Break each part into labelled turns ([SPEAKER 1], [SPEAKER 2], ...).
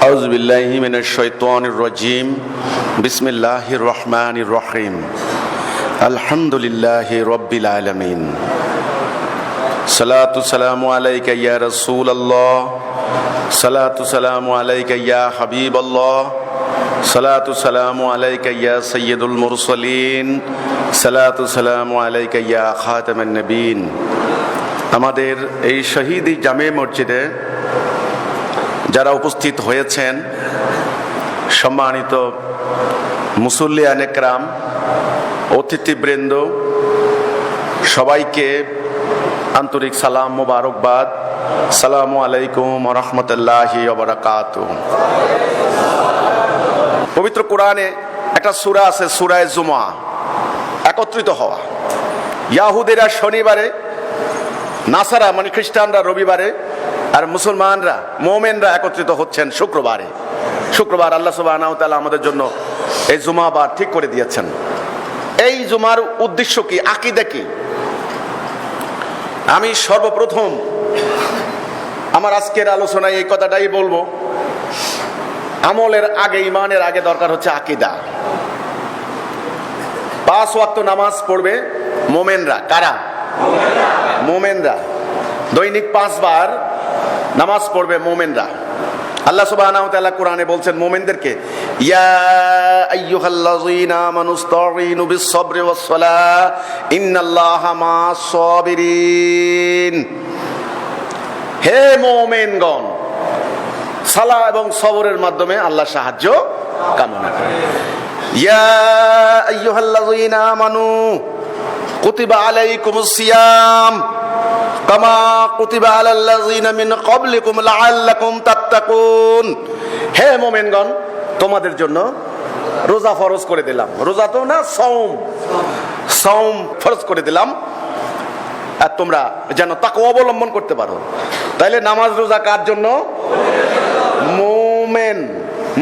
[SPEAKER 1] আউযু বিল্লাহি মিনাশ শাইতানির রাজীম। বিসমিল্লাহির রহমানির রহিম। আলহামদুলিল্লাহি রাব্বিল আলামিন। সালাতু সালামু আলাইকা ইয়া রাসূলুল্লাহ, সালাতু সালামু আলাইকা ইয়া হাবিবাল্লাহ, সালাতু সালামু আলাইকা ইয়া সাইয়্যিদুল মুরসালিন, সালাতু সালামু আলাইকা ইয়া খাতামান নবীন। আমাদের এই শহীদি জামে মসজিদে যারা উপস্থিত হয়েছেন, সম্মানিত মুসল্লিয়ান একরাম, অতিথিবৃন্দ, সবাইকে আন্তরিক সালাম মোবারকবাদ। সালামু আলাইকুম ওয়া রাহমাতুল্লাহি ওয়া বারাকাতুহু। পবিত্র কোরআনে একটা সূরা আছে, সূরা জুমআ, একত্রিত হওয়া। ইয়াহুদিরা শনিবারে, নাসারা মানে খ্রিস্টানরা রবিবারে, আর মুসলমানরা মোমেনরা একত্রিত হচ্ছেন শুক্রবারে। শুক্রবার আল্লাহ সুবহানাহু ওয়া তাআলা আমাদের জন্য এই জুমাবার ঠিক করে দিয়েছেন। এই জুমার উদ্দেশ্য কি, আকীদা কি? আমি সর্বপ্রথম আমার আজকের আলোচনায় এই কথাটাই বলবো, আমলের আগে, ইমানের আগে দরকার হচ্ছে আকীদা। 5 ওয়াক্ত নামাজ পড়বে মোমেনরা। কারা? মোমেনরা। দৈনিক 5 বার নামাজ পড়বে মোমেনরা। আল্লাহ সুবহানাহু ওয়া তাআলা কোরআনে বলছেন মোমেনদেরকে, ইয়া আইয়ুহাল্লাযীনা আমানুস্তাঈনু বিস-সাবরি ওয়াস-সালাহ ইন্নাল্লাহা মা'আস-সাবিরিন। হে মোমেনগণ, সালাহ এবং সবরের মাধ্যমে আল্লাহ সাহায্য কামনা করেন। ইয়া আইয়ুহাল্লাযীনা আমানু কুতিবা আলাইকুমুস সিয়াম কামা কুতিবা আলাল্লাযীনা মিন ক্বাবলিকুম লাআল্লাকুম তাত্তাকুন। হে মুমিনগণ, তোমাদের জন্য রোজা ফরজ করে দিলাম। রোজা তো না, সওম ফরজ করে দিলাম, আর তোমরা যেন তাকওয়া অবলম্বন করতে পারো। তাইলে নামাজ রোজা কার জন্য?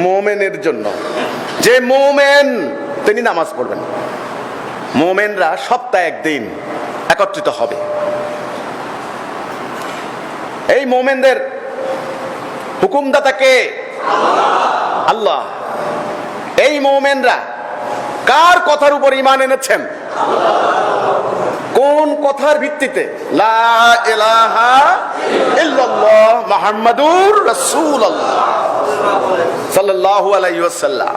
[SPEAKER 1] মুমিনের জন্য। যে মুমিন তিনি নামাজ পড়বেন। মুমিনরা সপ্তাহে একদিন একত্রিত হবে। এই মুমিনদের হুকুমদাতা কে? আল্লাহ। এই মুমিনরা কার কথার উপর ঈমান এনেছেন? কোন কথার ভিত্তিতে? লা ইলাহা ইল্লাল্লাহ মুহাম্মাদুর রাসূলুল্লাহ সাল্লাল্লাহু আলাইহি ওয়াসাল্লাম।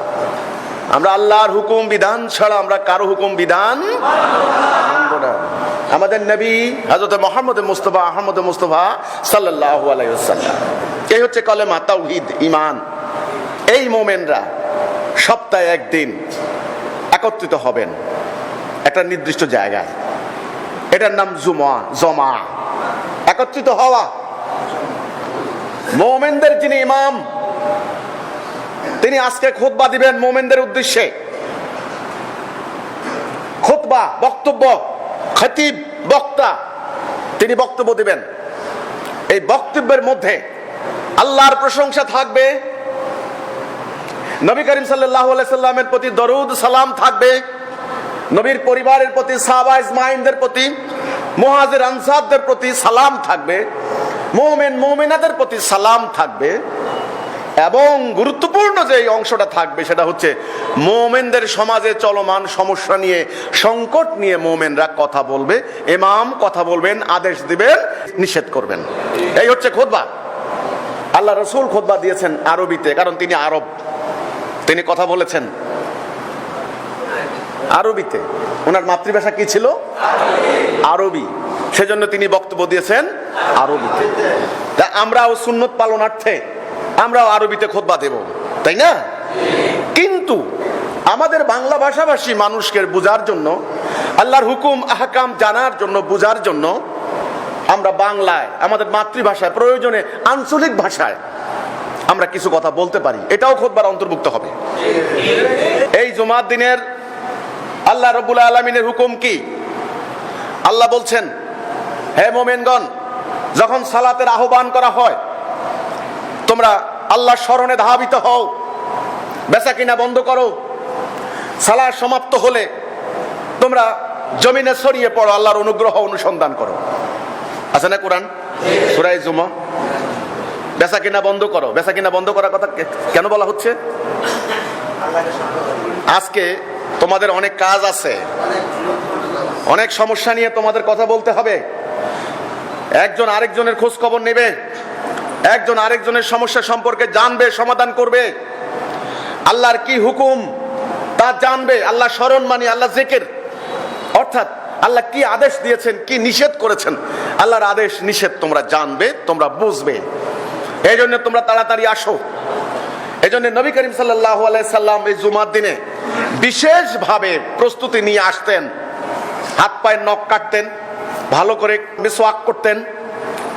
[SPEAKER 1] আমরা আল্লাহর হুকুম বিধান ছাড়া আমরা কারো হুকুম বিধান মানব না। আমাদের নবী হযরত মুহাম্মদ মুস্তাফা আহমদ মুস্তাফা সাল্লাল্লাহু আলাইহি ওয়াসাল্লাম। এই হচ্ছে কালেমা তাওহীদ, ঈমান। এই মুমিনরা সপ্তাহে একদিন একত্রিত হবেন একটা নির্দিষ্ট জায়গায়। এটার নাম জমা, একত্রিত হওয়া। মুমিনদের যিনি ইমাম, তিনি আজকে খুতবা দিবেন মুমিনদের উদ্দেশ্যে। খুতবা, বক্তব্য, খতিব, বক্তা, তিনি বক্তব্য দিবেন। এই বক্তব্যের মধ্যে আল্লাহর প্রশংসা থাকবে, নবী করিম সাল্লাল্লাহু আলাইহি সাল্লামের প্রতি দরুদ সালাম থাকবে, নবীর পরিবারের প্রতি, সাহাবা ইজমাইনদের প্রতি, মুহাজির আনসারদের প্রতি সালাম থাকবে, মুমিন মুমিনাদের প্রতি সালাম থাকবে। এবং গুরুত্বপূর্ণ যে অংশটা থাকবে সেটা হচ্ছে মুমিনদের সমাজে চলমান সমস্যা নিয়ে, সংকট নিয়ে মুমিনরা কথা বলবে। ইমাম কথা বলবেন, আদেশ দিবেন, নিষেধ করবেন। এই হচ্ছে খুতবা। আল্লাহ রাসূল খুতবা দিয়েছেন আরবিতে, কারণ তিনি আরব। তিনি কথা বলেছেন আরবিতে। ওনার মাতৃভাষা কি ছিল? আরবি। সেজন্য তিনি বক্তব্য দিয়েছেন আরবিতে। তা আমরাও সুন্নত পালনার্থে আমরাও আরবিতে খুতবা দেব, তাই না? কিন্তু আমাদের বাংলা ভাষাভাষী মানুষকে বোঝার জন্য, আল্লাহর হুকুম আহকাম জানার জন্য, বোঝার জন্য আমরা বাংলায়, আমাদের মাতৃভাষায়, প্রয়োজনে আঞ্চলিক ভাষায় আমরা কিছু কথা বলতে পারি। এটাও খুতবার অন্তর্ভুক্ত হবে। এই জুমার দিনের আল্লাহ রাব্বুল আলামিনের হুকুম কি? আল্লাহ বলছেন, হে মুমিনগণ, যখন সালাতের আহ্বান করা হয় তোমরা আল্লাহর স্মরণে ধাবিত হও, বেচাকিনা বন্ধ করো। সালাত সমাপ্ত হলে তোমরা জমিনে ছড়িয়ে পড়ো, আল্লাহর অনুগ্রহ অনুসন্ধান করো। আছে না কোরআন? সূরা জুমা। বেচা কিনা বন্ধ করো। বেচা কিনা বন্ধ করার কথা কেন বলা হচ্ছে? আজকে তোমাদের অনেক কাজ আছে, অনেক সমস্যা নিয়ে তোমাদের কথা বলতে হবে। একজন আরেকজনের খোঁজ খবর নেবে, একজন আরেকজনের সমস্যা সম্পর্কে জানবে, সমাধান করবে। আল্লাহর কি হুকুম তা জানবে, আল্লাহ স্মরণ মানি, আল্লাহ জিকির, অর্থাৎ আল্লাহ কি আদেশ দিয়েছেন, কি নিষেধ করেছেন, আল্লাহর আদেশ নিষেধ তোমরা জানবে, তোমরা বুঝবে। এই জন্য তোমরা তাড়াতাড়ি আসো। এই জন্য নবী করিম সাল্লাল্লাহু আলাইহি সাল্লাম এই জুমার দিনে বিশেষভাবে প্রস্তুতি নিয়ে আসতেন। হাত পায়ের নখ কাটতেন, ভালো করে মিসওয়াক করতেন,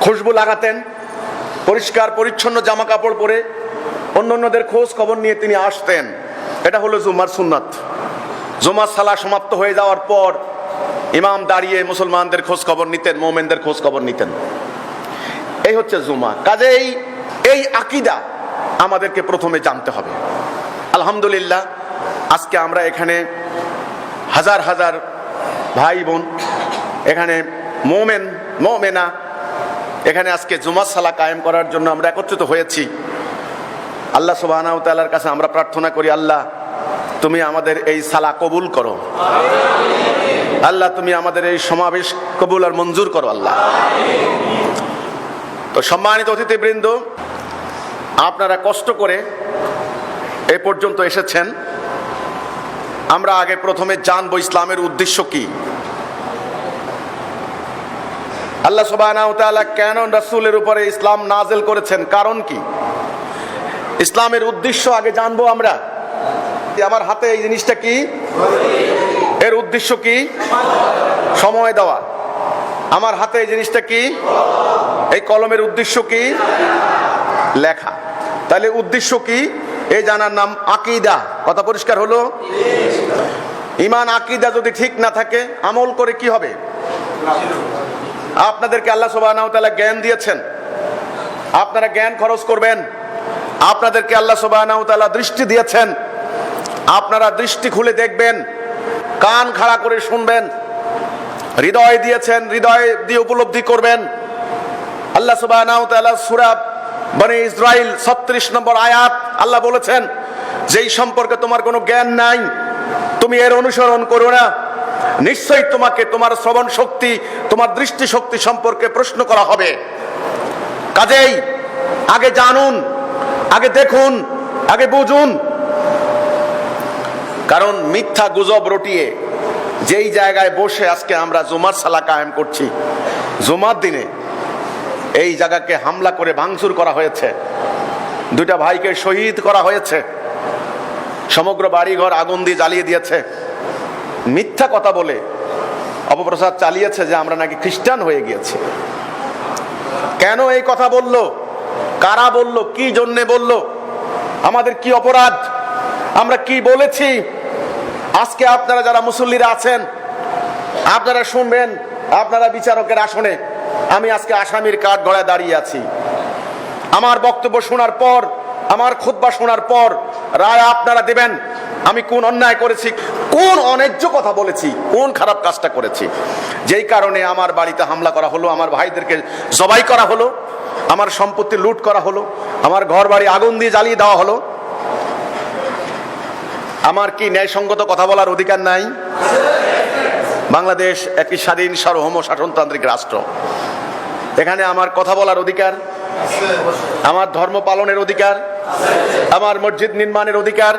[SPEAKER 1] খুশবু লাগাতেন, পরিষ্কার পরিচ্ছন্ন জামা কাপড় পরে অন্যদের খোঁজ খবর নিয়ে তিনি আসতেন। এটা হলো জুমার সুন্নাত। জুমার সালাহ সমাপ্ত হয়ে যাওয়ার পর ইমাম দাঁড়িয়ে মুসলমানদের খোঁজ খবর নিতেন, মুমিনদের খোঁজ খবর নিতেন। এই হচ্ছে জুমা। কাজেই এই আকীদা আমাদেরকে প্রথমে জানতে হবে। আলহামদুলিল্লাহ, আজকে আমরা এখানে হাজার হাজার ভাই বোন, এখানে মোমেন মোমেনা, এখানে আজকে জুমার সালাহ কায়েম করার জন্য আমরা একত্রিত হয়েছি। আল্লাহ সুবহানাহু ওয়া তাআলার কাছে আমরা প্রার্থনা করি, আল্লাহ তুমি আমাদের এই সালাহ কবুল করো। আল্লাহ তুমি আমাদের এই সমাবেশ কবুল আর মঞ্জুর করো আল্লাহ। তো সম্মানিত অতিথিবৃন্দ, আপনারা কষ্ট করে এ পর্যন্ত এসেছেন। আমরা আগে প্রথমে জানবো ইসলামের উদ্দেশ্য কি, আল্লাহ সুবহানাহু ওয়া তাআলা কেন রাসূলের উপরে ইসলাম নাযিল করেছেন, কারণ কি, ইসলামের উদ্দেশ্য আগে জানবো আমরা। আমার হাতে এই জিনিসটা কি, এর উদ্দেশ্য কি? সময় দেওয়া। আমার হাতে এই জিনিসটা কি, এই কলমের উদ্দেশ্য কি? লেখা। তাহলে উদ্দেশ্য কি এই জানার নাম আকীদা। কথা পরিষ্কার হলো? ঈমান আকীদা যদি ঠিক না থাকে, আমল করে কি হবে? আপনাদেরকে আল্লাহ সুবহানাহু ওয়া তাআলা জ্ঞান দিয়েছেন, আপনারা জ্ঞান খরচ করবেন। আপনাদেরকে আল্লাহ সুবহানাহু ওয়া তাআলা দৃষ্টি দিয়েছেন, আপনারা দৃষ্টি খুলে দেখবেন, কান খাড়া করে শুনবেন। হৃদয় দিয়েছেন, হৃদয় দিয়ে উপলব্ধি করবেন। আল্লাহ সুবহানাহু ওয়া তাআলা সূরা বনী ইসরাইল 36 নম্বর আয়াত আল্লাহ বলেছেন, যেই সম্পর্কে তোমার কোনো জ্ঞান নাই তুমি এর অনুসরণ করো না, নিশ্চয়ই তোমাকে তোমার শ্রবণ শক্তি, তোমার দৃষ্টি শক্তি সম্পর্কে প্রশ্ন করা হবে। কাজেই আগে জানুন, আগে দেখুন, আগে বুঝুন। কারণ মিথ্যা গুজব রটিয়ে যেই জায়গায় বসে আজকে আমরা জুমার সালাহ কায়েম করছি, জুমার দিনে এই জায়গাকে হামলা করে ভাঙচুর করা হয়েছে, দুইটা ভাইকে শহীদ করা হয়েছে, সমগ্র বাড়িঘর আগুন দিয়ে জ্বালিয়ে দিয়েছে, মিথ্যা কথা বলে অপপ্রচার চালিয়েছে যে আমরা নাকি খ্রিস্টান হয়ে গিয়েছি। কেন এই কথা বললো? কারা বললো? কি জন্যে বললো? আমাদের কি অপরাধ? আমরা কি বলেছি? আজকে আপনারা যারা মুসল্লিরা আছেন, আপনারা শুনবেন, আপনারা বিচারকের আসনে, আমি আজকে আসামির কাঠ গড়ায় দাঁড়িয়ে আছি। আমার বক্তব্য শোনার পর, আমার খুতবা শোনার পর রায় আপনারা দেবেন আমি কোন অন্যায় করেছি, কোন অন্যায্য কথা বলেছি, কোন খারাপ কাজটা করেছি, যেই কারণে আমার বাড়িতে হামলা করা হলো, আমার ভাইদেরকে জবাই করা হলো, আমার সম্পত্তি লুট করা হলো, আমার ঘর বাড়ি আগুন দিয়ে জ্বালিয়ে দেওয়া হলো। আমার কি ন্যায়সঙ্গত কথা বলার অধিকার নাই? বাংলাদেশ একটি স্বাধীন সার্বভৌম শাসনতান্ত্রিক রাষ্ট্র। এখানে আমার কথা বলার অধিকার, আমার ধর্ম পালনের অধিকার, আমার মসজিদ নির্মাণের অধিকার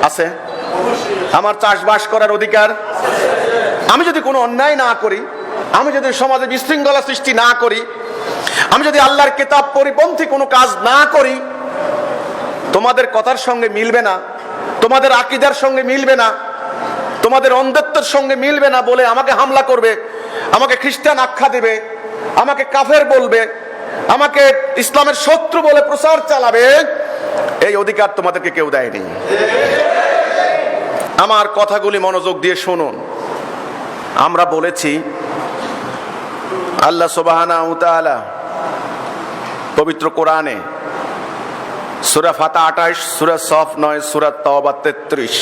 [SPEAKER 1] আছে, আমার চাষবাস করার অধিকার। আমি যদি কোনো অন্যায় না করি, আমি যদি সমাজে বিশৃঙ্খলা সৃষ্টি না করি, আমি যদি আল্লাহর কিতাব পরিপন্থী কোনো কাজ না করি, তোমাদের কথার সঙ্গে মিলবে না, তোমাদের আকীদার সঙ্গে মিলবে না, তোমাদের অন্ধত্বের সঙ্গে মিলবে না বলে আমাকে হামলা করবে, আমাকে খ্রিস্টান আখ্যা দেবে, আমাকে কাফের বলবে, আমাকে ইসলামের শত্রু বলে প্রচার চালাবে, এই অধিকার তোমাদেরকে কেউ দেয়নি। আমার কথাগুলি মনোযোগ দিয়ে শুনুন। আমরা বলেছি আল্লাহ সুবহানাহু ওয়া তাআলা পবিত্র কোরআনে সূরা ফাতিহা 28, সূরা সফ 9, সূরা তাওবা 33,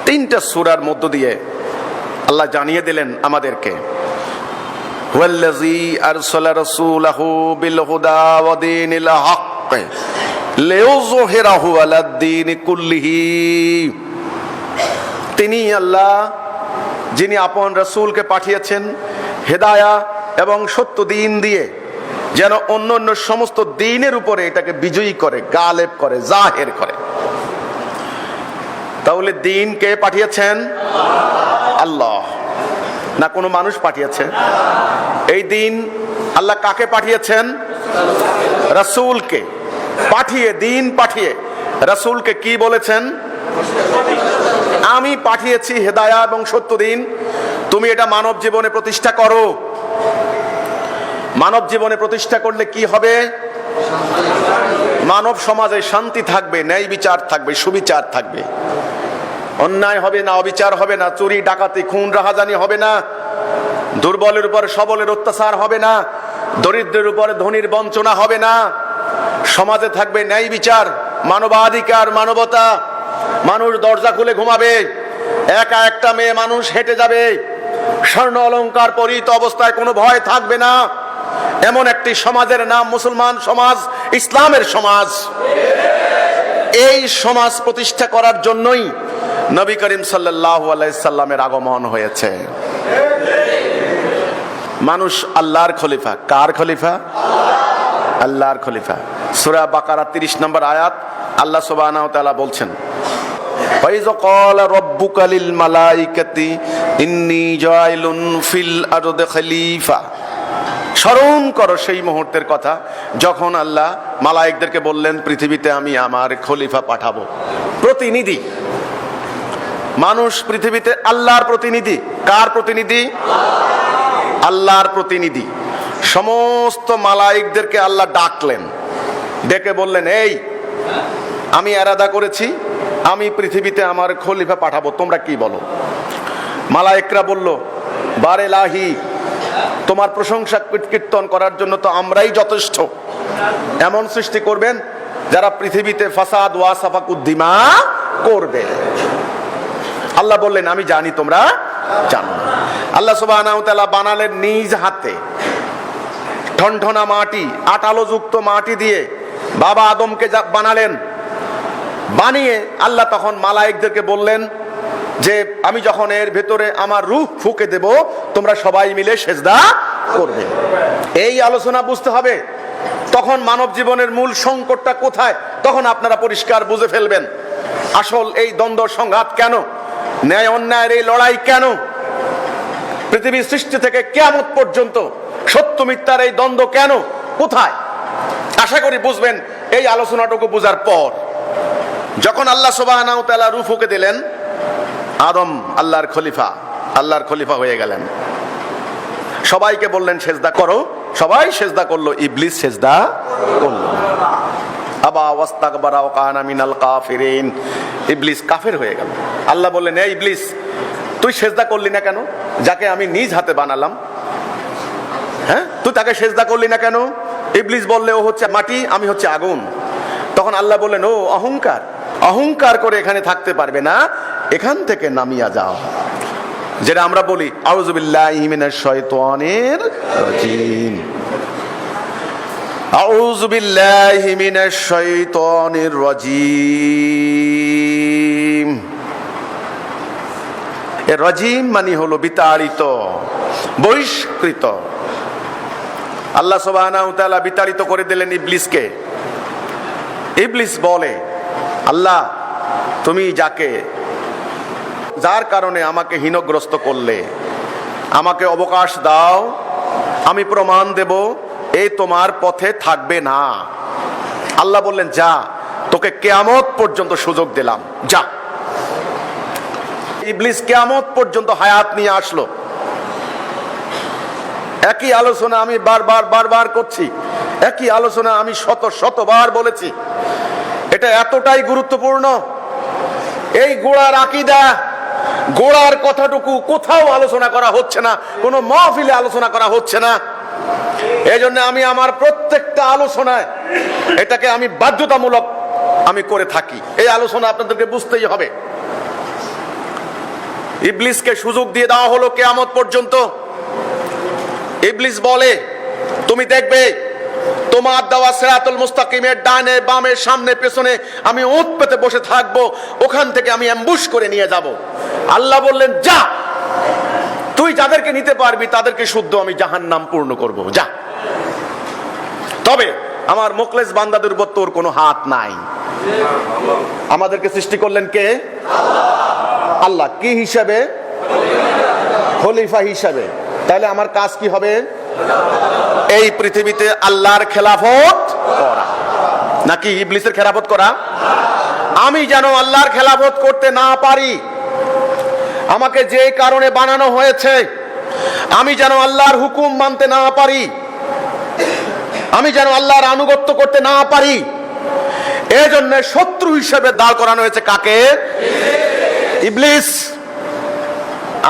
[SPEAKER 1] তিনটা সূরার মধ্য দিয়ে আল্লাহ জানিয়ে দিলেন আমাদেরকে হুয়াল্লাযী আরসালা রাসূলাহু বিল হুদা ওয়া দীনিল হক লিইয়ুযহিরাহু আলাদ-দীনি কুল্লিহি। তিনি আল্লাহ যিনি আপন রাসূলকে পাঠিয়েছেন হেদায়া এবং সত্য দ্বীন দিয়ে, যেন অন্য অন্য সমস্ত দ্বীনের উপরে এটাকে বিজয়ী করে, গালেব করে, জাহের করে। তাহলে দ্বীন কে পাঠিয়েছেন? আল্লাহ। না কোনো মানুষ পাঠিয়েছে? এই দ্বীন আল্লাহ কাকে পাঠিয়েছেন? রাসূলকে পাঠিয়ে, দ্বীন পাঠিয়ে রাসূলকে কি বলেছেন? আমি পাঠিয়েছি হেদায়া এবং সত্য দ্বীন, তুমি এটা মানব জীবনে প্রতিষ্ঠা করো। মানব জীবনে প্রতিষ্ঠা করলে কি হবে? মানব সমাজে শান্তি থাকবে, ন্যায় বিচার থাকবে, সুবিচার থাকবে, অন্যায় হবে না, অবিচার হবে না, চুরি ডাকাতি খুন রাহাজানি হবে না, দুর্বলের উপর সবলের অত্যাচার হবে না, দরিদ্রের উপর ধনীর বঞ্চনা হবে না, সমাজে থাকবে ন্যায় বিচার, মানবাধিকার, মানবতা। মানুষ দরজা খুলে ঘুমাবে, একা একটা মেয়ে মানুষ হেঁটে যাবে, স্বর্ণ অলংকার পরিহিত অবস্থায় কোনো ভয় থাকবে না। এমন একটি সমাজের নাম মুসলমান সমাজ, ইসলামের সমাজ। এই সমাজ প্রতিষ্ঠা করার জন্যই নবী করিম সাল্লাল্লাহু আলাইহি সাল্লামের আগমন হয়েছে। মানুষ আল্লাহর খলিফা। কার খলিফা? আল্লাহর খলিফা। সূরা বাকারা 30 নম্বর আয়াত আল্লাহ সুবহানাহু ওয়া তাআলা বলছেন, ওয়াইয ক্বালা রাব্বুকা লিল মালাইকাতি ইন্নী জাইলুন ফিল আরদি খলিফা। স্মরণ করো সেই মুহূর্তের কথা যখন আল্লাহ মালায়েকদেরকে বললেন, পৃথিবীতে আমি আমার খলিফা পাঠাবো। প্রতিনিধি মানুষ পৃথিবীতে আল্লাহর প্রতিনিধি। কার প্রতিনিধি? আল্লাহর প্রতিনিধি। সমস্ত মালায়েকদেরকে আল্লাহ ডাকলেন, ডেকে বললেন, এই আমি ইরাদা করেছি আমি পৃথিবীতে আমার খলিফা পাঠাবো, তোমরা কি বলো? মালায়েকরা বলল, বারেলাহি, তোমার প্রশংসা কীর্তন করার জন্য তো আমরাই যথেষ্ট। এমন সৃষ্টি করবেন যারা পৃথিবীতে ফাসাদ ওয়া সাফাকুদ্দিমা করবে। আল্লাহ বললেন, আমি জানি তোমরা জানো। আল্লাহ সুবহানাহু ওয়া তাআলা বানালেন নিজ হাতে ঠনঠনা মাটি, আটালো যুক্ত মাটি দিয়ে বাবা আদমকে বানালেন। বানিয়ে আল্লাহ তখন মালায়েকদেরকে বললেন যে আমি যখন এর ভেতরে আমার রূহ ফুঁকে দেব, তোমরা সবাই মিলে সেজদা করবে। এই আলোচনা বুঝতে হবে। তখন মানব জীবনের মূল সংকটটা কোথায়, তখন আপনারা পরিষ্কার বুঝে ফেলবেন। আসল এই দ্বন্দ্ব সংঘাত কেন, ন্যায় অন্যায়ের এই লড়াই কেন, পৃথিবীর সৃষ্টি থেকে কিয়ামত পর্যন্ত সত্য মিথ্যার এই দ্বন্দ্ব কেন, কোথায়? আশা করি বুঝবেন এই আলোচনাটুকু বোঝার পর। যখন আল্লাহ সুবহানাহু ওয়া তাআলা রূহ ফুঁকে দিলেন, আদম আল্লাহর খলিফা হয়ে গেলেন। সবাইকে বললেন সেজদা করো, সবাই সেজদা করলো, ইবলিস সেজদা করলো। আবা ওয়াস্তাকবারা ওয়া কানা মিনাল কাফিরিন, ইবলিস কাফের হয়ে গেল। আল্লাহ বললেন, এই ইবলিস, তুই সেজদা করলি না কেন? যাকে আমি নিজ হাতে বানালাম, হ্যাঁ, তুই তাকে সেজদা করলি না কেন? ইবলিস বললে, ও হচ্ছে মাটি, আমি হচ্ছে আগুন। তখন আল্লাহ বললেন, ও অহংকার করে এখানে থাকতে পারবে না, এখান থেকে নামিয়া যাও। যেটা আমরা বলি, আউযু বিল্লাহি মিনাশ শাইতানির রাজিম, আউযু বিল্লাহি মিনাশ শাইতানির রাজিম। এর রাজিম মানে হলো বিতাড়িত, বহিষ্কৃত। আল্লাহ সুবহানাহু ওয়া তাআলা বিতাড়িত করে দিলেন ইবলিসকে। ইবলিস বলে, আল্লাহ, তুমি যার কারণে আমাকে হীনগ্রস্ত করলে, আমাকে অবকাশ দাও, আমি প্রমাণ দেব এই তোমার পথে থাকবে না। আল্লাহ বললেন, যা, তোকে কিয়ামত পর্যন্ত সুযোগ দিলাম, যা। ইবলিস কিয়ামত পর্যন্ত হায়াত নিয়ে আসলো। একই আলোচনা আমি বারবার করছি, একই আলোচনা আমি শতবার বলেছি। এটা এতটাই গুরুত্বপূর্ণ। এই গোড়ার আকীদা, গোড়ার কথাটুকু কোথাও আলোচনা করা হচ্ছে না, কোনো মাহফিলে আলোচনা করা হচ্ছে না। এই জন্য আমি আমার প্রত্যেকটা আলোচনায় এটাকে আমি বাধ্যতামূলক আমি করে থাকি। এই আলোচনা আপনাদেরকে বুঝতেই হবে। ইবলিসকে সুযোগ দিয়ে দেওয়া হলো কিয়ামত পর্যন্ত। ইবলিস বলে, তুমি দেখবে তোমার দেওয়া সিরাতুল মুস্তাকিমের ডানে বামে সামনে পেছনে আমি উট পেতে বসে থাকবো, ওখান থেকে আমি অ্যাম্বুশ করে নিয়ে যাব। আল্লাহ বললেন, যা, তুই যাদেরকে নিতে পারবি তাদেরকে শুদ্ধ আমি জাহান্নাম পূর্ণ করব, যা। তবে আমার মুখলেস বান্দাদের উপর তোর কোনো হাত নাই। আমাদেরকে সৃষ্টি করলেন কে? আল্লাহ। কি হিসাবে? খলিফা হিসাবে। তাহলে আমার কাজ কি হবে? এই পৃথিবীতে আল্লাহর খেলাফত করা, নাকি ইবলিসের খেলাফত করা? আমি যেন আল্লাহর খেলাফত করতে না পারি, আমাকে যে কারণে বানানো হয়েছে, আমি যেন আল্লাহর হুকুম মানতে না পারি, আমি যেন আল্লাহর আনুগত্য করতে না পারি, এই জন্য শত্রু হিসেবে দাঁড় করানো হয়েছে কাকে? ইবলিস।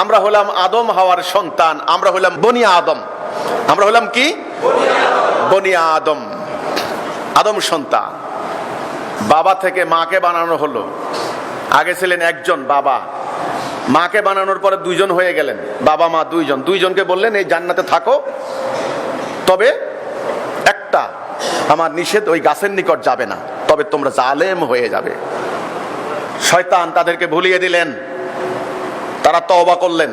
[SPEAKER 1] আমরা হলাম আদম হাওয়ার সন্তান, আমরা হলাম বনি আদম। আমরা হলাম কি? বনি আদম, আদম সন্তান। বাবা থেকে মাকে বানানো হলো। আগে ছিলেন একজন বাবা, মাকে বানানোর পরে দুইজন হয়ে গেলেন, বাবা মা দুইজন। দুইজনকে বললেন এই জান্নাতে থাকো, তবে একটা আমার নিষেধ, ওই গাছের নিকট যাবে না, তবে তোমরা জালেম হয়ে যাবে। শয়তান তাদেরকে ভুলিয়ে দিলেন, তারা তওবা করলেন,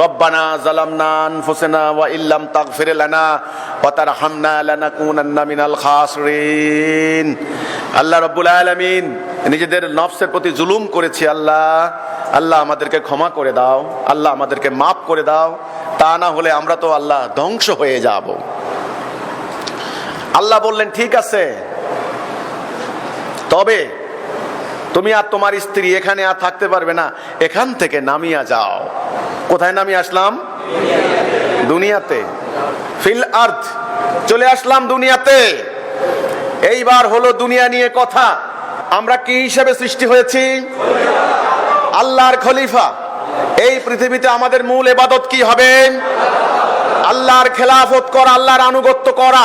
[SPEAKER 1] রব্বানা জালামনা আনফুসানা ওয়া ইল্লাম তাগফির লানা ওয়া তারহামনা লানাকুনান্না মিনাল খাসিরিন। আল্লাহ রাব্বুল আলামিন, নিজেদের নফসের প্রতি জুলুম করেছি আল্লাহ, আল্লাহ আমাদেরকে ক্ষমা করে দাও, আল্লাহ আমাদেরকে মাফ করে দাও, তা না হলে আমরা তো আল্লাহ ধ্বংস হয়ে যাব। আল্লাহ বললেন, ঠিক আছে, তবে তুমি আর তোমার স্ত্রী এখানে আর থাকতে পারবে না, এখান থেকে নামিয়া যাও। কোথায় নামিয়ে আসলাম? দুনিয়াতে। ফিল আরদ, চলে আসলাম দুনিয়াতে। এইবার হলো দুনিয়া নিয়ে কথা। আমরা কি হিসেবে সৃষ্টি হয়েছি? আল্লাহর খলিফা। এই পৃথিবীতে আমাদের মূল ইবাদত কি হবে? আল্লাহর খেলাফত করা, আল্লাহর আনুগত্য করা।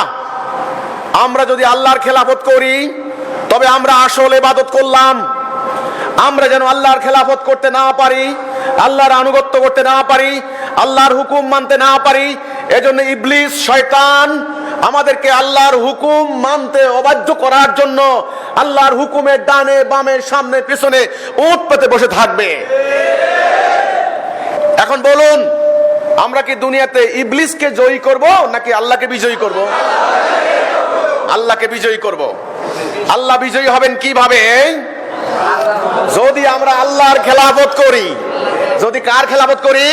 [SPEAKER 1] আমরা যদি আল্লাহর খেলাফত করি তবে আমরা আসল ইবাদত করলাম। আমরা যেন আল্লাহর খেলাফত করতে না পারি, আল্লাহর আনুগত্য করতে না পারি, আল্লাহর হুকুম মানতে না পারি, এজন্য ইবলিস শয়তান আমাদেরকে আল্লাহর হুকুম মানতে অবাধ্য করার জন্য আল্লাহর হুকুমের ডানে বামে সামনে পিছনে উট পেতে বসে থাকবে। এখন বলুন, আমরা কি দুনিয়াতে ইবলিসকে জয়ী করব নাকি আল্লাহকে বিজয়ী করব? আল্লাহকে বিজয়ী করব। আল্লাহ বিজয়ী হবেন কিভাবে? যদি আমরা আল্লাহর খেলাফত করি। যদি কার খেলাফত করি?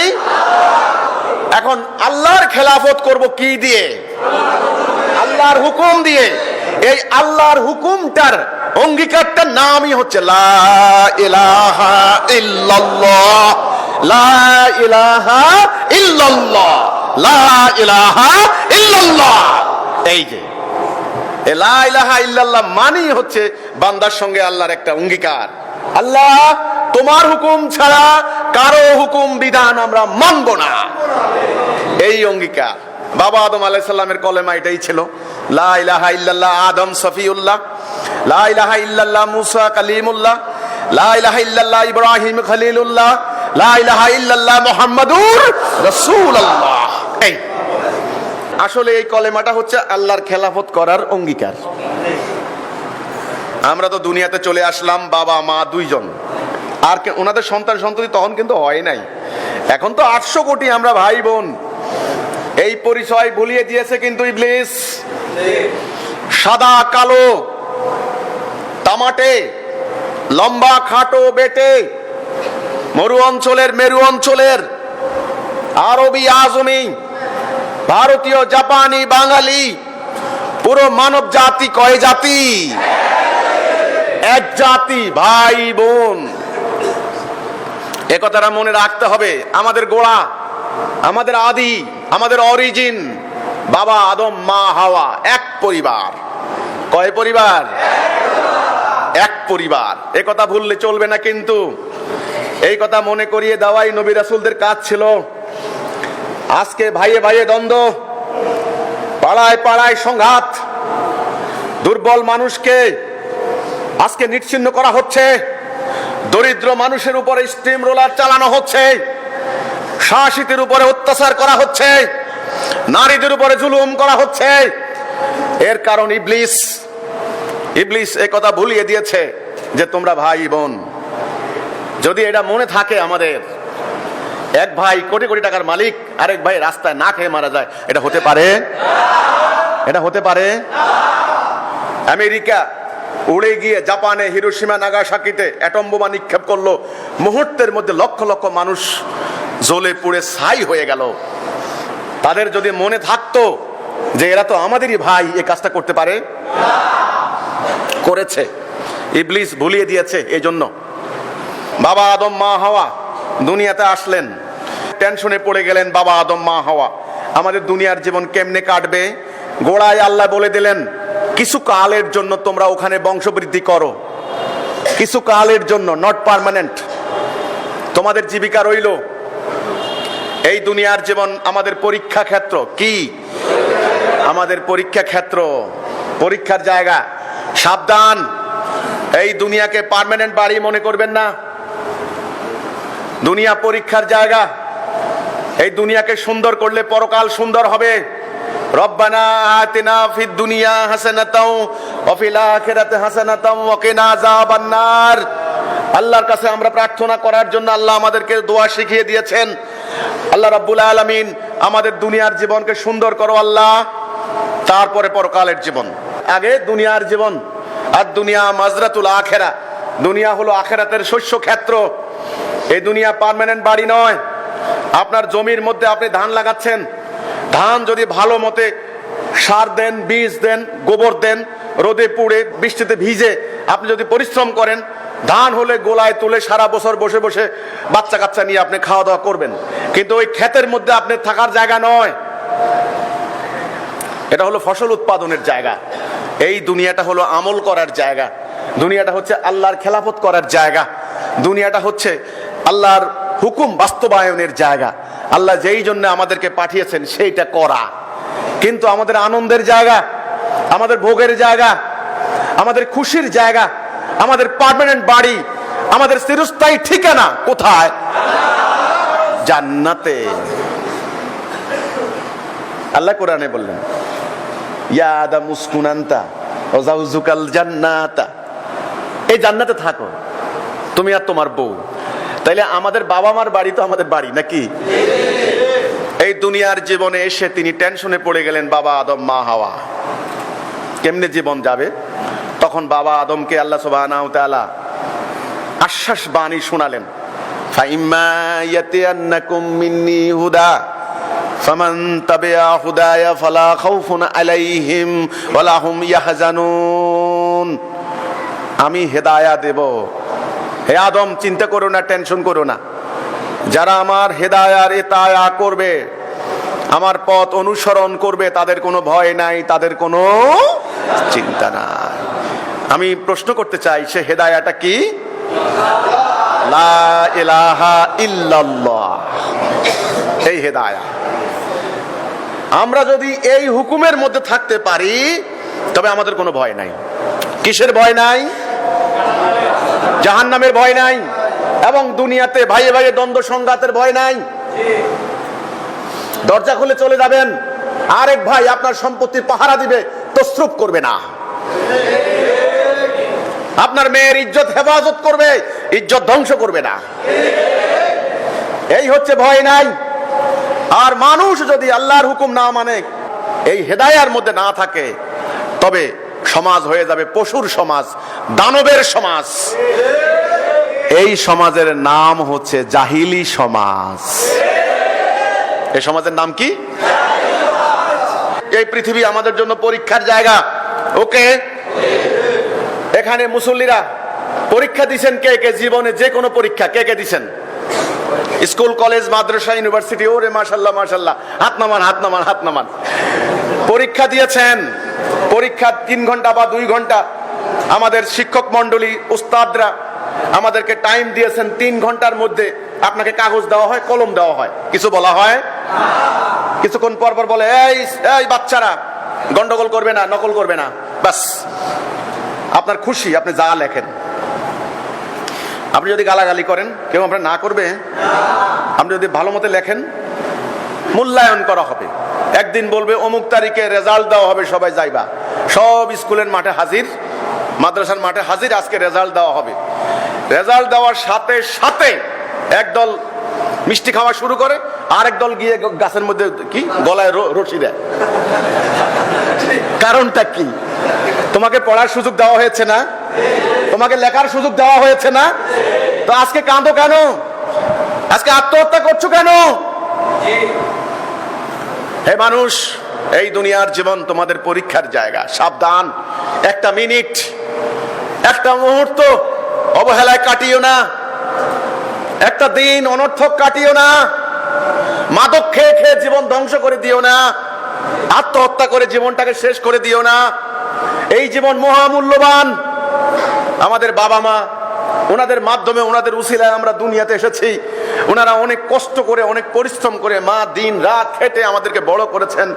[SPEAKER 1] এখন আল্লাহর খেলাফত করব কি দিয়ে? আল্লাহর হুকুম দিয়ে। এই আল্লাহর হুকুমটার অঙ্গীকারটার নামই হচ্ছে লা ইলাহা ইল্লাল্লাহ, লা ইলাহা ইল্লাল্লাহ, লা ইলাহা ইল্লাল্লাহ। এই যে লা ইলাহা ইল্লাল্লাহ মানেই হচ্ছে বান্দার সঙ্গে আল্লাহর একটা অঙ্গীকার। আল্লাহ, তোমার হুকুম ছাড়া কারো হুকুম বিধান আমরা মানব না, এই অঙ্গীকার। বাবা আদম আলাইহিস সালামের কলেমা এটাই ছিল, লা ইলাহা ইল্লাল্লাহ আদম সফিউল্লাহ, লা ইলাহা ইল্লাল্লাহ মুসা কালিমুল্লাহ, লা ইলাহা ইল্লাল্লাহ ইব্রাহিম খলিলুল্লাহ, লা ইলাহা ইল্লাল্লাহ মুহাম্মাদুর রাসূলুল্লাহ। এই আসলে এই কলেমাটা হচ্ছে আল্লাহর খেলাফত করার অঙ্গীকার। আমরা তো দুনিয়াতে চলে আসলাম বাবা মা দুইজন, আর ওনাদের সন্তান সন্ততি তখন কিন্তু হয় নাই। এখন তো 800 কোটি আমরা ভাই বোন। এই পরিচয় ভুলিয়ে দিয়েছে কিন্তু ইবলিস। সাদা কালো তামাটে, লম্বা খাটো বেটে, মরু অঞ্চলের মেরু অঞ্চলের, আরবি আজমি, ভারতীয় জাপানি বাঙালি, পুরো মানব জাতি কয় জাতি? এক জাতি ভাই বোন। একথাটা মনে রাখতে হবে। আমাদের গোড়া, আমাদের আদি, আমাদের অরিজিন বাবা আদম মা হাওয়া, এক পরিবার। কয় পরিবার? এক পরিবার। একথা ভুললে চলবে না কিন্তু। এই কথা মনে করিয়ে দেওয়াই নবী রাসূলদের কাজ ছিল। আজকে ভাইয়ে ভাইয়ে দ্বন্দ্ব, পাড়ায় পাড়ায় সংঘাত, দুর্বল মানুষকে আজকে নিশ্চিহ্ন করা হচ্ছে, দরিদ্র মানুষের উপরে স্টিম রোলার চালানো হচ্ছে, শাসিতের উপরে অত্যাচার করা হচ্ছে, নারীদের উপরে জুলুম করা হচ্ছে। এর কারণ ইবলিস। ইবলিস এই কথা ভুলিয়ে দিয়েছে যে তোমরা ভাই বোন। যদি এটা মনে থাকে আমাদের, এক ভাই কোটি কোটি টাকার মালিক, আরেক ভাই রাস্তায় না খেয়ে মারা যায়, এটা হতে পারে? এটা হতে পারে? আমেরিকা উড়ে গিয়ে জাপানে হিরোশিমা নাগাসাকিতে অ্যাটম বোমা নিক্ষেপ করলো, মুহূর্তের মধ্যে লক্ষ লক্ষ মানুষ জ্বলে পুড়ে ছাই হয়ে গেল। তাদের যদি মনে থাকতো যে এরা তো আমাদেরই ভাই, এই কাজটা করতে পারে? করেছে। ইবলিস ভুলিয়ে দিয়েছে। এই জন্য বাবা আদম মা হাওয়া দুনিয়াতে আসলেন, টেনশনে পড়ে গেলেন বাবা আদম মা হাওয়া, আমাদের দুনিয়ার জীবন কেমনে কাটবে। গোড়ায় আল্লাহ বলে দিলেন কিছু কালের জন্য তোমরা ওখানে বংশবৃদ্ধি করো, কিছু কালের জন্য, নট পার্মানেন্ট। তোমাদের জীবিকা রইল। এই দুনিয়ার জীবন আমাদের পরীক্ষা ক্ষেত্র। কি? আমাদের পরীক্ষা ক্ষেত্র, পরীক্ষার জায়গা। সাবধান, এই দুনিয়াকে পার্মানেন্ট বাড়ি মনে করবেন না। দুনিয়া পরীক্ষার জায়গা। এই দুনিয়াকে সুন্দর করলে পরকাল সুন্দর হবে। রব্বানা আতিনা ফিদ দুনিয়া হাসানাতাও ওয়া ফিল আখিরাতি হাসানাতাও ওয়া কিনা আযাবান নার। আল্লাহর কাছে আমরা প্রার্থনা করার জন্য আল্লাহ আমাদেরকে দোয়া শিখিয়ে দিয়েছেন। আল্লাহ রাব্বুল আলামিন আমাদের দুনিয়ার জীবনকে সুন্দর করো আল্লাহ, তারপরে পরকালের জীবন। আগে দুনিয়ার জীবন। আর দুনিয়া মাজরাতুল আখিরা, দুনিয়া হলো আখিরাতের শস্য ক্ষেত্র। এই দুনিয়া পার্মানেন্ট বাড়ি নয়। আপনার জমির মধ্যে আপনি ধান লাগাচ্ছেন, ধান যদি ভালো মতে সার দেন, বীজ দেন, গোবর দেন, রোদে পুড়ে বৃষ্টিতে ভিজে আপনি যদি পরিশ্রম করেন, ধান হলে গোলায় তুলে সারা বছর বসে বসে বাচ্চা কাচ্চা নিয়ে আপনি খাওয়া দাওয়া করবেন। কিন্তু ওই ক্ষেতের মধ্যে আপনি থাকার জায়গা নয়, এটা হলো ফসল উৎপাদনের জায়গা। এই দুনিয়াটা হলো আমল করার জায়গা। দুনিয়াটা হচ্ছে আল্লাহর খেলাফত করার জায়গা। দুনিয়াটা হচ্ছে আল্লাহর হুকুম বাস্তবায়নের জায়গা। আল্লাহ যেই জন্য আমাদেরকে পাঠিয়েছেন সেইটা করা। কিন্তু আমাদের আনন্দের জায়গা, আমাদের ভোগের জায়গা, আমাদের খুশির জায়গা, আমাদের পার্মানেন্ট বাড়ি, আমাদের চিরস্থায়ী ঠিকানা কোথায়? জান্নাতে। আল্লাহ কোরআনে বললেন ইয়া আদাম উসকুন আনতা ওয়া যাওজুকাল জান্নাতা। এই জান্নাতে থাকো তুমি আর তোমার বউ। তাইলে আমাদের বাবা মার বাড়ি তো আমাদের বাড়ি নাকি? এই দুনিয়ার জীবনে এসে তিনি টেনশনে পড়ে গেলেন বাবা আদম মা হাওয়া, কেমনে জীবন যাবে। তখন বাবা আদমকে আল্লাহ সুবহানাহু ওয়া তাআলা আশ্বাস বাণী শোনালেন, ফাইম্মা ইয়াতিয়ান্নাকুম মিন্নি হুদা ফামান তাবিআ হুদায়া ফালা খাউফুন আলাইহিম ওয়ালা হুম ইয়াহজানুন। আমি হেদায়া দেব। হে আদম, চিন্তা করো না, টেনশন করো না। যারা আমার হেদায়ার ইতায়া করবে, আমার পথ অনুসরণ করবে, তাদের কোনো ভয় নাই, তাদের কোনো চিন্তা নাই। আমি প্রশ্ন করতে চাই, সে হেদায়াটা কি? লা ইলাহা ইল্লাল্লাহ। এই হেদায়া। আমরা যদি এই হুকুমের মধ্যে থাকতে পারি তবে আমাদের কোনো ভয় নাই। কিসের ভয় নাই? জাহান্নামের ভয় নাই, এবং দুনিয়াতে ভাইয়ে ভাইয়ে দ্বন্দ্ব সংঘাতের ভয় নাই। দরজা খুলে চলে যাবেন, আরেক ভাই আপনার সম্পত্তি পাহারা দিবে, তসরুফ করবে না। আপনার মেয়ের ইজ্জত হেফাজত করবে, ইজ্জত ধ্বংস করবে না। এই হচ্ছে ভয় নাই। আর মানুষ যদি আল্লাহর হুকুম না মানে, এই হেদায়ার মধ্যে না থাকে, তবে সমাজ হয়ে যাবে পশুর সমাজ, দানবের সমাজ। এই সমাজের নাম হচ্ছে জাহিলি সমাজ। এই সমাজের নাম কি? এই পৃথিবী আমাদের জন্য পরীক্ষার জায়গা। ওকে, এখানে মুসল্লিরা পরীক্ষা দিচ্ছেন। কে কে জীবনে যে কোনো পরীক্ষা কে কে দিচ্ছেন? স্কুল, কলেজ, মাদ্রাসা, ইউনিভার্সিটি। ওরে মাশাল্লাহ মাশাল্লাহ, হাত নামান হাত নামান হাত নামান। পরীক্ষা দিয়েছেন। পরীক্ষা 3 ঘন্টা বা 2 ঘন্টা। আমাদের শিক্ষক মন্ডলী, উস্তাদরা আমাদেরকে টাইম দিয়েছেন। 3 ঘন্টার মধ্যে আপনাকে কাগজ দেওয়া হয়, কলম দেওয়া হয়, কিছু বলা হয়। কিছুক্ষণ পর পর বলে, এই বাচ্চারা গন্ডগোল করবে না, নকল করবে না, বাস আপনার খুশি, আপনি যা লেখেন। আপনি যদি গালাগালি করেন, কেউ আপনার না করবে? আপনি যদি ভালো মতো লেখেন, মূল্যায়ন করা হবে। একদিন বলবে অমুক তারিখে রেজাল্ট দেওয়া হবে, সবাই যাইবা। সব স্কুলের মাঠে হাজির, মাদ্রাসার মাঠে হাজির, আজকে রেজাল্ট দেওয়া হবে। রেজাল্ট দেওয়ার সাথে সাথে একদল মিষ্টি খাওয়া শুরু করে, আর একদল গিয়ে গাছের মধ্যে কি গলায় রশি দেয়। কারণটা কি? তোমাকে পড়ার সুযোগ দেওয়া হয়েছে না? তোমাকে লেখার সুযোগ দেওয়া হয়েছে না? তো আজকে কাঁদো কেন? আজকে আত্মহত্যা করছো কেন? হে মানুষ, এই দুনিয়ার জীবন তোমাদের পরীক্ষার জায়গা। সাবধান, একটা মিনিট, একটা মুহূর্ত অবহেলায় কাটিও না, একটা দিন অনর্থক কাটিও না, মাদক খেয়ে খেয়ে জীবন ধ্বংস করে দিও না, আত্মহত্যা করে জীবনটাকে শেষ করে দিও না। এই জীবন মহামূল্যবান। আমাদের বাবা মা, ওনাদের মাধ্যমে, ওনাদের উসিলায় আমরা দুনিয়াতে এসেছি। ওনারা অনেক কষ্ট করে, অনেক পরিশ্রম করে, মা দিন রাত খেটে আমাদেরকে বড় করেছেন।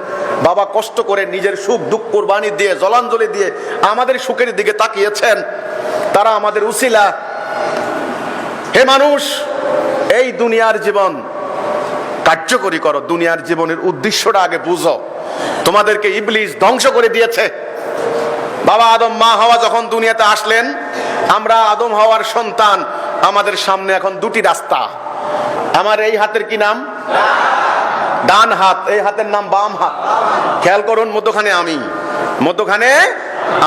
[SPEAKER 1] বাবা কষ্ট করে নিজের সুখ দুঃখ কুরবানি দিয়ে, জলাঞ্জলি দিয়ে আমাদের সুখের দিকে তাকিয়েছেন। তারা আমাদের উসিলা। হে মানুষ, এই দুনিয়ার জীবন কার্যকরী করো। দুনিয়ার জীবনের উদ্দেশ্যটা আগে বুঝো। তোমাদেরকে ইবলিস ধ্বংস করে দিয়েছে। বাবা আদম, মা হাওয়া যখন দুনিয়াতে আসলেন, আমরা আদম হাওয়ার সন্তান। আমাদের সামনে এখন দুটি রাস্তা। আমার এই হাতের কি নাম? ডান হাত। এই হাতের নাম বাম হাত। খেয়াল করুন, মধ্যখানে আমি, মধ্যখানে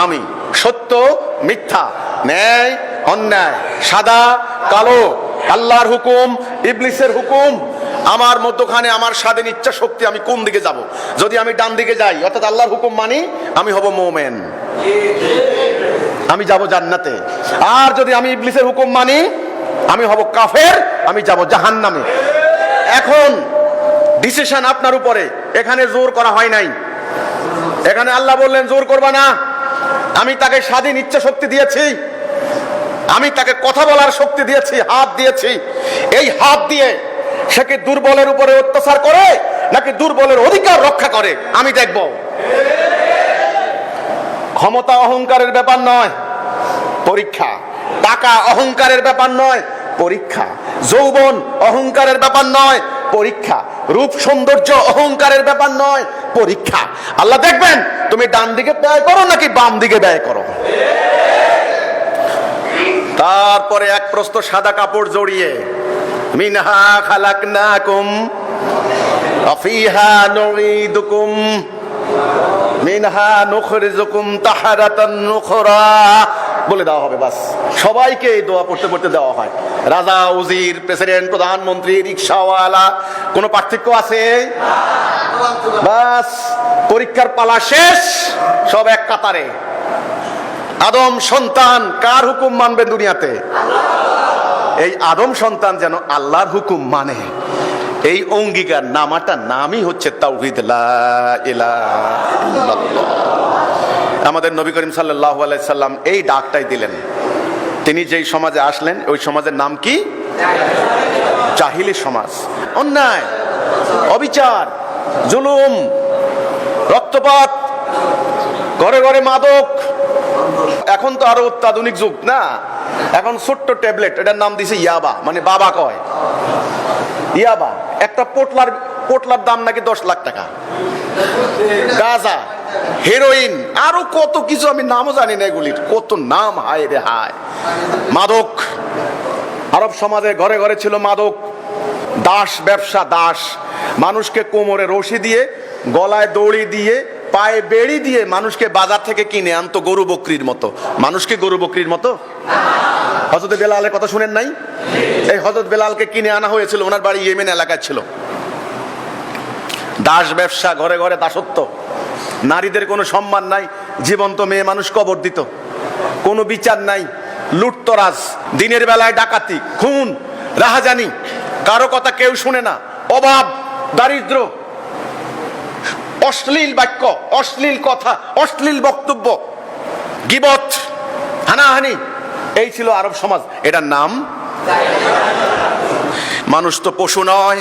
[SPEAKER 1] আমি। সত্য মিথ্যা, ন্যায় অন্যায়, সাদা কালো, আল্লাহর হুকুম, ইবলিসের হুকুম। আমার মধ্যখানে আমার স্বাধীন ইচ্ছা শক্তি। আমি কোন দিকে যাব? যদি আমি ডান দিকে যাই, অর্থাৎ আল্লাহর হুকুম মানি, আমি হব মুমিন, আমি যাব জান্নাতে। আর যদি আমি ইবলিসের হুকুম মানি, আমি হব কাফের, আমি যাব জাহান্নামে। এখন ডিসিশন আপনার উপরে। এখানে জোর করা হয় নাই। এখানে আল্লাহ বললেন জোর করবা না। আমি তাকে স্বাধীন ইচ্ছা শক্তি দিয়েছি, আমি তাকে কথা বলার শক্তি দিয়েছি, হাত দিয়েছি। এই হাত দিয়ে সে কি দুর্বলের উপরে অত্যাচার করে নাকি দুর্বলের অধিকার রক্ষা করে, আমি দেখব। ক্ষমতা অহংকারের ব্যাপার নয়, পরীক্ষা। টাকা অহংকারের ব্যাপার নয়, পরীক্ষা। যৌবন অহংকারের ব্যাপার নয়, পরীক্ষা। রূপ সৌন্দর্য অহংকারের ব্যাপার নয়, পরীক্ষা। আল্লাহ দেখবেন তুমি ডান দিকে ব্যয় করো নাকি বাম দিকে ব্যয় করো। তারপরে এক প্রস্ত সাদা কাপড় জড়িয়ে, মিনহা খালাকনাকুম ওয়া ফিহা নুঈদুকুম মিনহা নুখরিজুকুম তাহারাতান নুখরা বলে দেওয়া হবে। বাস, সবাইকে এই দোয়া পড়তে পড়তে দেওয়া হয়। রাজা, উজির, প্রেসিডেন্ট, প্রধানমন্ত্রী, রিকশাওয়ালা, কোনো পার্থক্য আছে? বাস, পরীক্ষার পালা শেষ, সব এক কাতারে। আদম সন্তান কার হুকুম মানবে দুনিয়াতে? এই আদম সন্তান যেন আল্লাহর হুকুম মানে, এই অঙ্গীকার নামাটা নামই হচ্ছে তাওহীদ, লা ইলাহা ইল্লাল্লাহ। আমাদের নবী করিম সাল্লাল্লাহু আলাইহি সাল্লাম এই ডাকটাই দিলেন। তিনি যেই সমাজে আসলেন, ওই সমাজের নাম কি? জাহিলি সমাজ। অন্যায়, অবিচার, জুলুম, রক্তপাত, ঘরে ঘরে মাদক। এখন তো আরো অত্যাধুনিক যুগ না, এখন ছোট্ট ট্যাবলেট, এটার নাম দিছে ইয়াবা, মানে বাবা কয় ইয়াবা। একটা পোটলার দাম নাকি 10 লাখ টাকা। গাঁজা, হেরোইন, আরো কত কিছু, আমি নামও জানি না এগুলির, কত নাম। হায় রে হায়। মাদক, আরব সমাজে ঘরে ঘরে ছিল মাদক। দাস ব্যবসা, দাস। মানুষকে কোমরে রশি দিয়ে, গলায় দড়ি দিয়ে, পায়ে বেড়ি দিয়ে মানুষকে বাজার থেকে কিনে আনতো গরু বকরির মতো। মানুষকে গরু বকরির মতো। হযরত বেলালের কথা শুনেন নাই? এই হযরত বেলালকে কিনে আনা হয়েছিল, ওনার বাড়ি ইয়েমেন এলাকায় ছিল। দাস ব্যবসা, ঘরে ঘরে দাসত্ব। নারীদের কোনো সম্মান নাই, জীবন্ত মেয়ে মানুষ কবর দিত। কোনো বিচার নাই, লুটতরাজ, দিনের বেলায় ডাকাতি, খুন, রাহাজানি, কারো কথা কেউ শুনে না। অভাব, দারিদ্র, অশ্লীল বাক্য, অশ্লীল কথা, অশ্লীল বক্তব্য, গীবত, হানাহানি, এই ছিল আরব সমাজ। এটার নাম। মানুষ তো পশু নয়,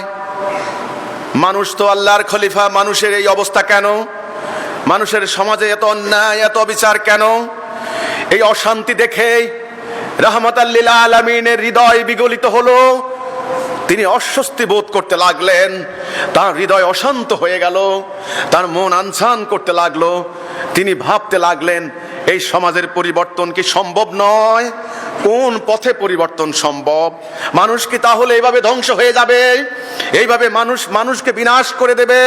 [SPEAKER 1] মানুষ তো আল্লাহর খলিফা। মানুষের এই অবস্থা কেন? মানুষের সমাজে এত অন্যায়, এত অবিচার কেন? এই অশান্তি দেখে রাহমাতাল লিল আলামিনের হৃদয় বিগলিত হলো। তিনি অস্বস্তি বোধ করতে লাগলেন, তার হৃদয় অশান্ত হয়ে গেল, তার মন আনছান করতে লাগলো। তিনি ভাবতে লাগলেন, এই সমাজের পরিবর্তন কি সম্ভব নয়? কোন পথে পরিবর্তন সম্ভব? মানুষ কি তাহলে এইভাবে ধ্বংস হয়ে যাবে? এইভাবে মানুষকে বিনাশ করে দেবে?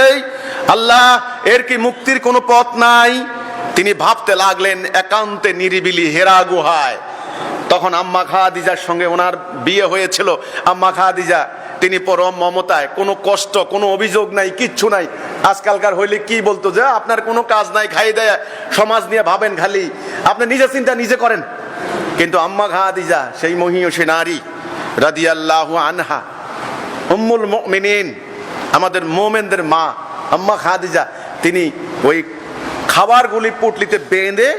[SPEAKER 1] আল্লাহ, এর কি মুক্তির কোনো পথ নাই? তিনি ভাবতে লাগলেন একান্তে নিরিবিলি হেরা গুহায়। তখন আম্মা খাদিজার সঙ্গে ওনার বিয়ে হয়েছিল। আম্মা খাদিজা তিনি পরম মমতায়, কোনো কষ্ট, কোনো অভিযোগ নাই, কিচ্ছু নাই। আজকালকার হইলে কি বলতো, যে আপনার কোনো কাজ নাই, খাই দেয়, সমাজ নিয়ে ভাবেন খালি, আপনি নিজে চিন্তা নিজে করেন। কিন্তু আম্মা খাদিজা সেই মহিয়সী নারী রাদিয়াল্লাহু আনহা, উম্মুল মুমিনিন, আমাদের মোমেনদের মা আম্মা খাদিজা, তিনি ওই খাবারগুলি পুটলিতে বেঁধে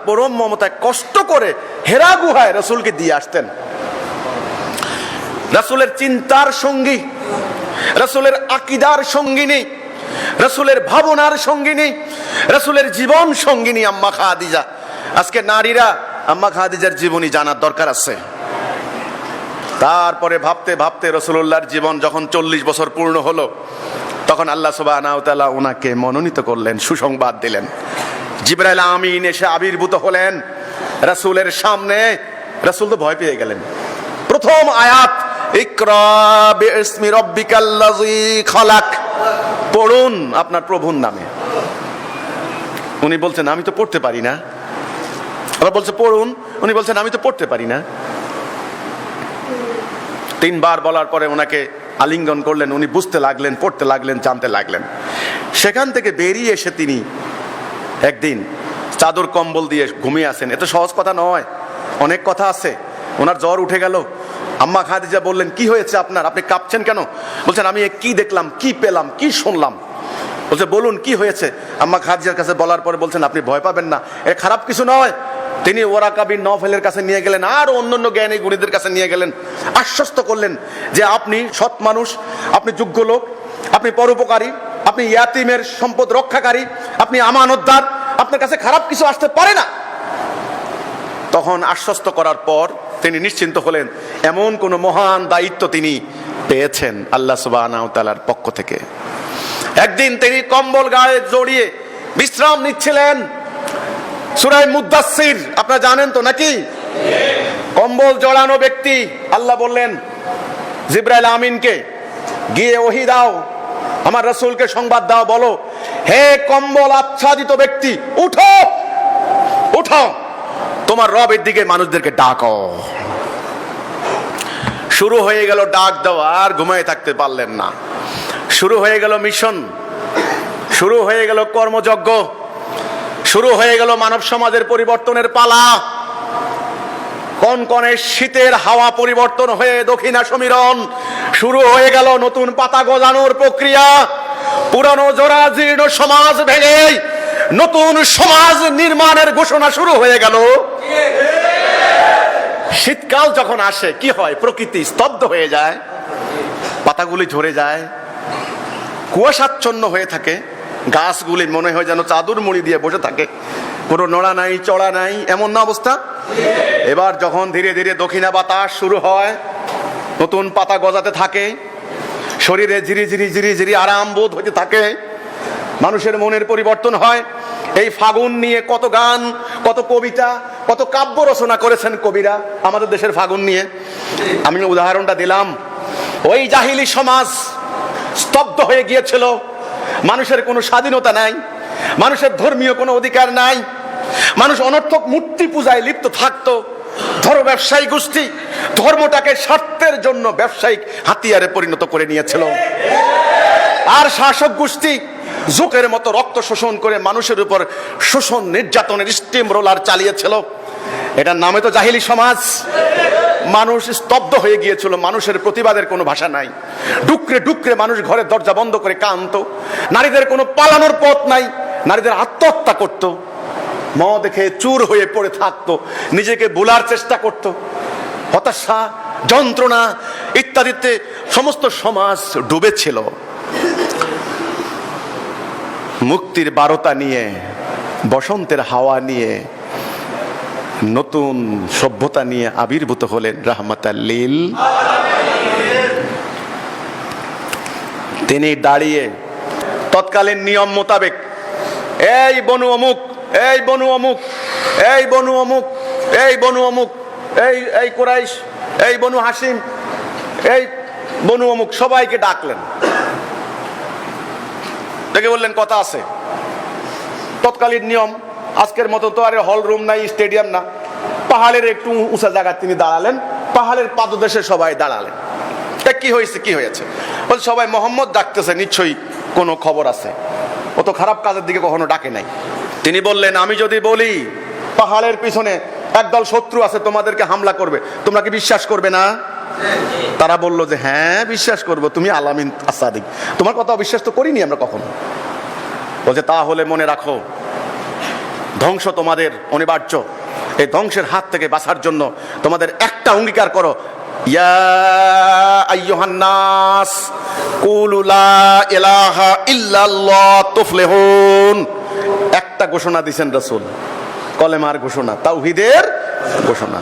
[SPEAKER 1] পরম মমতায় কষ্ট করে হেরা গুহায় রাসূলকে দিয়ে আসতেন। রাসূলের চিন্তার সঙ্গী, রাসূলের আকীদার সঙ্গিনী, রাসূলের ভাবনার সঙ্গিনী, রাসূলের জীবন সঙ্গিনী আম্মা খাদিজা। আজকে নারীরা আম্মা খাদিজার জীবনী জানার দরকার আছে। তারপরে ভাবতে ভাবতে রাসূলুল্লাহর জীবন যখন 40 বছর পূর্ণ হলো, তখন আল্লাহ সুবহানাহু ওয়া তাআলা ওনাকে মনোনীত করলেন, সুসংবাদ দিলেন। জিবরাইল আমিন এসে আবির্ভূত হলেন রাসূলের সামনে। রাসূল তো ভয় পেয়ে গেলেন। প্রথম আয়াত, ইকরা বিইসমি রাব্বিকাল্লাযী খালাক, পড়ুন আপনার প্রভুর নামে। উনি বলছেন আমি তো পড়তে পারি না। আবার বলছে পড়ুন, উনি বলছেন আমি তো পড়তে পারি না। 3 বার বলার পরে ওনাকে আলিঙ্গন করলেন, উনি বুঝতে লাগলেন, পড়তে লাগলেন, জানতে লাগলেন। সেখান থেকে বেরিয়ে এসে তিনি একদিন চাদর কম্বল দিয়ে ঘুমিয়ে আসেন। এত সহজ কথা নয়, অনেক কথা আছে। ওনার জ্বর উঠে গেল। আম্মা খাদিজা বললেন, কি হয়েছে আপনার, আপনি কাঁপছেন কেন? বলছেন আমি কি দেখলাম, কি পেলাম, কি শুনলাম। বলছে বলুন কি হয়েছে। আম্মা খাদিজার কাছে বলার পরে বলছেন আপনি ভয় পাবেন না, এ খারাপ কিছু নয়। তিনি ওরাকা বিন নওফেলের কাছে নিয়ে গেলেন, আর অন্যান্য জ্ঞানী গুণীদের কাছে নিয়ে গেলেন, আশ্বস্ত করলেন যে আপনি সৎ মানুষ, আপনি যোগ্য লোক, আপনি পরোপকারী, আপনি ইয়াতিমের সম্পদ রক্ষাকারী, আপনি আমানতদার, আপনার কাছে খারাপ কিছু আসতে পারে না। তখন আশ্বস্ত করার পর তিনি নিশ্চিন্ত হলেন, এমন কোন মহান দায়িত্ব তিনি পেয়েছেন আল্লাহ সুবহানাহু ওয়া তাআলার পক্ষ থেকে। একদিন তিনি কম্বল গায়ে জড়িয়ে বিশ্রাম নিচ্ছিলেন। সূরা মুদাসসির আপনারা জানেন তো নাকি? কম্বল জড়ানো ব্যক্তি, আল্লাহ বললেন জিবরাইল আমিনকে, গিয়ে ওহী দাও, আমার রাসূলকে সংবাদ দাও, বলো হে কম্বল আচ্ছাদিত ব্যক্তি, উঠো উঠো, তোমার রবের দিকে মানুষদেরকে ডাকো। শুরু হয়ে গেল ডাক দেওয়া, আর ঘুমিয়ে থাকতে পারলেন না। শুরু হয়ে গেল মিশন, শুরু হয়ে গেল কর্মযজ্ঞ, শুরু হয়ে গেল মানব সমাজের পরিবর্তনের পালা। কনকনে শীতের হাওয়া পরিবর্তন হয়ে দক্ষিণা সমীরণ, শুরু হয়ে গেল নতুন পাতা গজানোর প্রক্রিয়া। পুরানো জরাজীর্ণ সমাজ ভেঙে নতুন সমাজ নির্মাণের ঘোষণা শুরু হয়ে গেল। শীতকাল যখন আসে কি হয়, প্রকৃতি স্তব্ধ হয়ে যায়, পাতাগুলি ঝরে যায়, কুয়াশাচ্ছন্ন হয়ে থাকে, গাছগুলি মনে হয় যেন চাদর মুড়ি দিয়ে বসে থাকে, কোনো নড়া নাই চড়া নাই, এমন না অবস্থা। এবার যখন ধীরে ধীরে দক্ষিণা বাতাস শুরু হয়, নতুন পাতা গজাতে থাকে, শরীরে ঝিরি ঝিরি ঝিরি ঝিরি আরাম বোধ হতে থাকে, মানুষের মনের পরিবর্তন হয়। এই ফাগুন নিয়ে কত গান, কত কবিতা, কত কাব্য রচনা করেছেন কবিরা আমাদের দেশের ফাগুন নিয়ে। আমি উদাহরণটা দিলাম, ওই জাহিলি সমাজ স্তব্ধ হয়ে গিয়েছিল, মানুষের কোনো স্বাধীনতা নাই, মানুষের ধর্মীয় কোনো অধিকার নাই, মানুষ অনর্থক মূর্তি পূজায় লিপ্ত থাকতো। ধর্ম ব্যবসায়ী গোষ্ঠী ধর্মটাকে স্বার্থের জন্য ব্যবসায়িক হাতিয়ারে পরিণত করে নিয়েছিল, আর শাসক গোষ্ঠী জোকের মতো রক্ত শোষণ করে মানুষের উপর শোষণ নির্যাতনের স্টিম রোলার চালিয়েছিল। এটার নামে তো জাহিলি সমাজ। মানুষ স্তব্ধ হয়ে গিয়েছিল, মানুষের প্রতিবাদের কোনো ভাষা নাই। ডুকরে ডুকরে মানুষ ঘরের দরজা বন্ধ করে কাঁদতো, নারীদের কোনো পালানোর পথ নাই, নারীদের আত্মহত্যা করত, মদ খেয়ে চুর হয়ে পড়ে থাকতো, নিজেকে ভোলার চেষ্টা করত, হতাশা যন্ত্রণা ইত্যাদিতে সমস্ত সমাজ ডুবেছিল। মুক্তির বারতা নিয়ে, বসন্তের হাওয়া নিয়ে, নতুন সভ্যতা নিয়ে আবির্ভূত হলেন রাহমাতাল লিল আলামিন। তিনি দাঁড়িয়ে তৎকালীন নিয়ম মোতাবেক এই বনু অমুক, এই বনু অমুক, এই বনু অমুক, এই বনু অমুক, এই কুরাইশ, এই বনু হাসিম, এই বনু অমুক, সবাইকে ডাকলেন, ডেকে বললেন কথা আছে। তৎকালীন নিয়ম, আজকের মতো তো আর হল রুম নাই, স্টেডিয়াম না, পাহাড়ের একটু উঁচা জায়গায় তিনি দাঁড়ালেন, পাহাড়ের পাদদেশে সবাই দাঁড়ালেন। কি হয়েছে, কি হয়েছে? বলছে সবাই মোহাম্মদ ডাকতেছে, নিশ্চয়ই কোনো খবর আছে, ও তো খারাপ কাজের দিকে কখনো ডাকে নাই। তিনি বললেন আমি যদি বলি পাহাড়ের পিছনে একদল শত্রু আছে, তোমাদেরকে হামলা করবে, তোমরা কি বিশ্বাস করবে না? তারা বলল যে হ্যাঁ বিশ্বাস করবো, তুমি আলামিন আসাদিক, তোমার কথা অবিশ্বাস তো করিনি আমরা কখনো। বলছে তাহলে মনে রাখো ধ্বংস তোমাদের অনিবার্য, এই ধ্বংসের হাত থেকে বাঁচার জন্য তোমাদের একটা অঙ্গীকার করো, ইয়া আইয়ুহান নাস কুলু লা ইলাহা ইল্লাল্লাহ তুফলিহুন। একটা ঘোষণা দিয়েছেন রাসূল, কলেমার ঘোষণা, তাওহীদের ঘোষণা।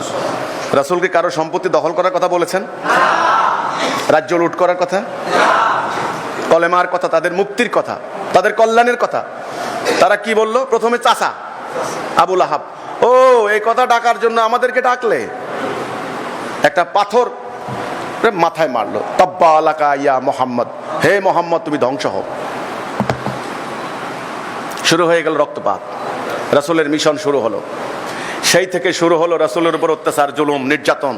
[SPEAKER 1] রাসূল কি কারো সম্পত্তি দখল করার কথা বলেছেন? রাজ্য লুট করার কথা? কলেমার কথা, তাদের মুক্তির কথা, তাদের কল্যাণের কথা। তারা কি বলল? প্রথমে চাচা আবু লাহাব, ও এই কথা ডাকার জন্য আমাদেরকে ডাকলে? একটা পাথর মাথায় মারলো, তাব্বা আলাকা ইয়া মুহাম্মদ, হে মোহাম্মদ তুমি ধ্বংস হও। শুরু হয়ে গেল রক্তপাত, রাসূলের মিশন শুরু হলো। সেই থেকে শুরু হলো রাসূলের উপর অত্যাচার, জুলুম, নির্যাতন।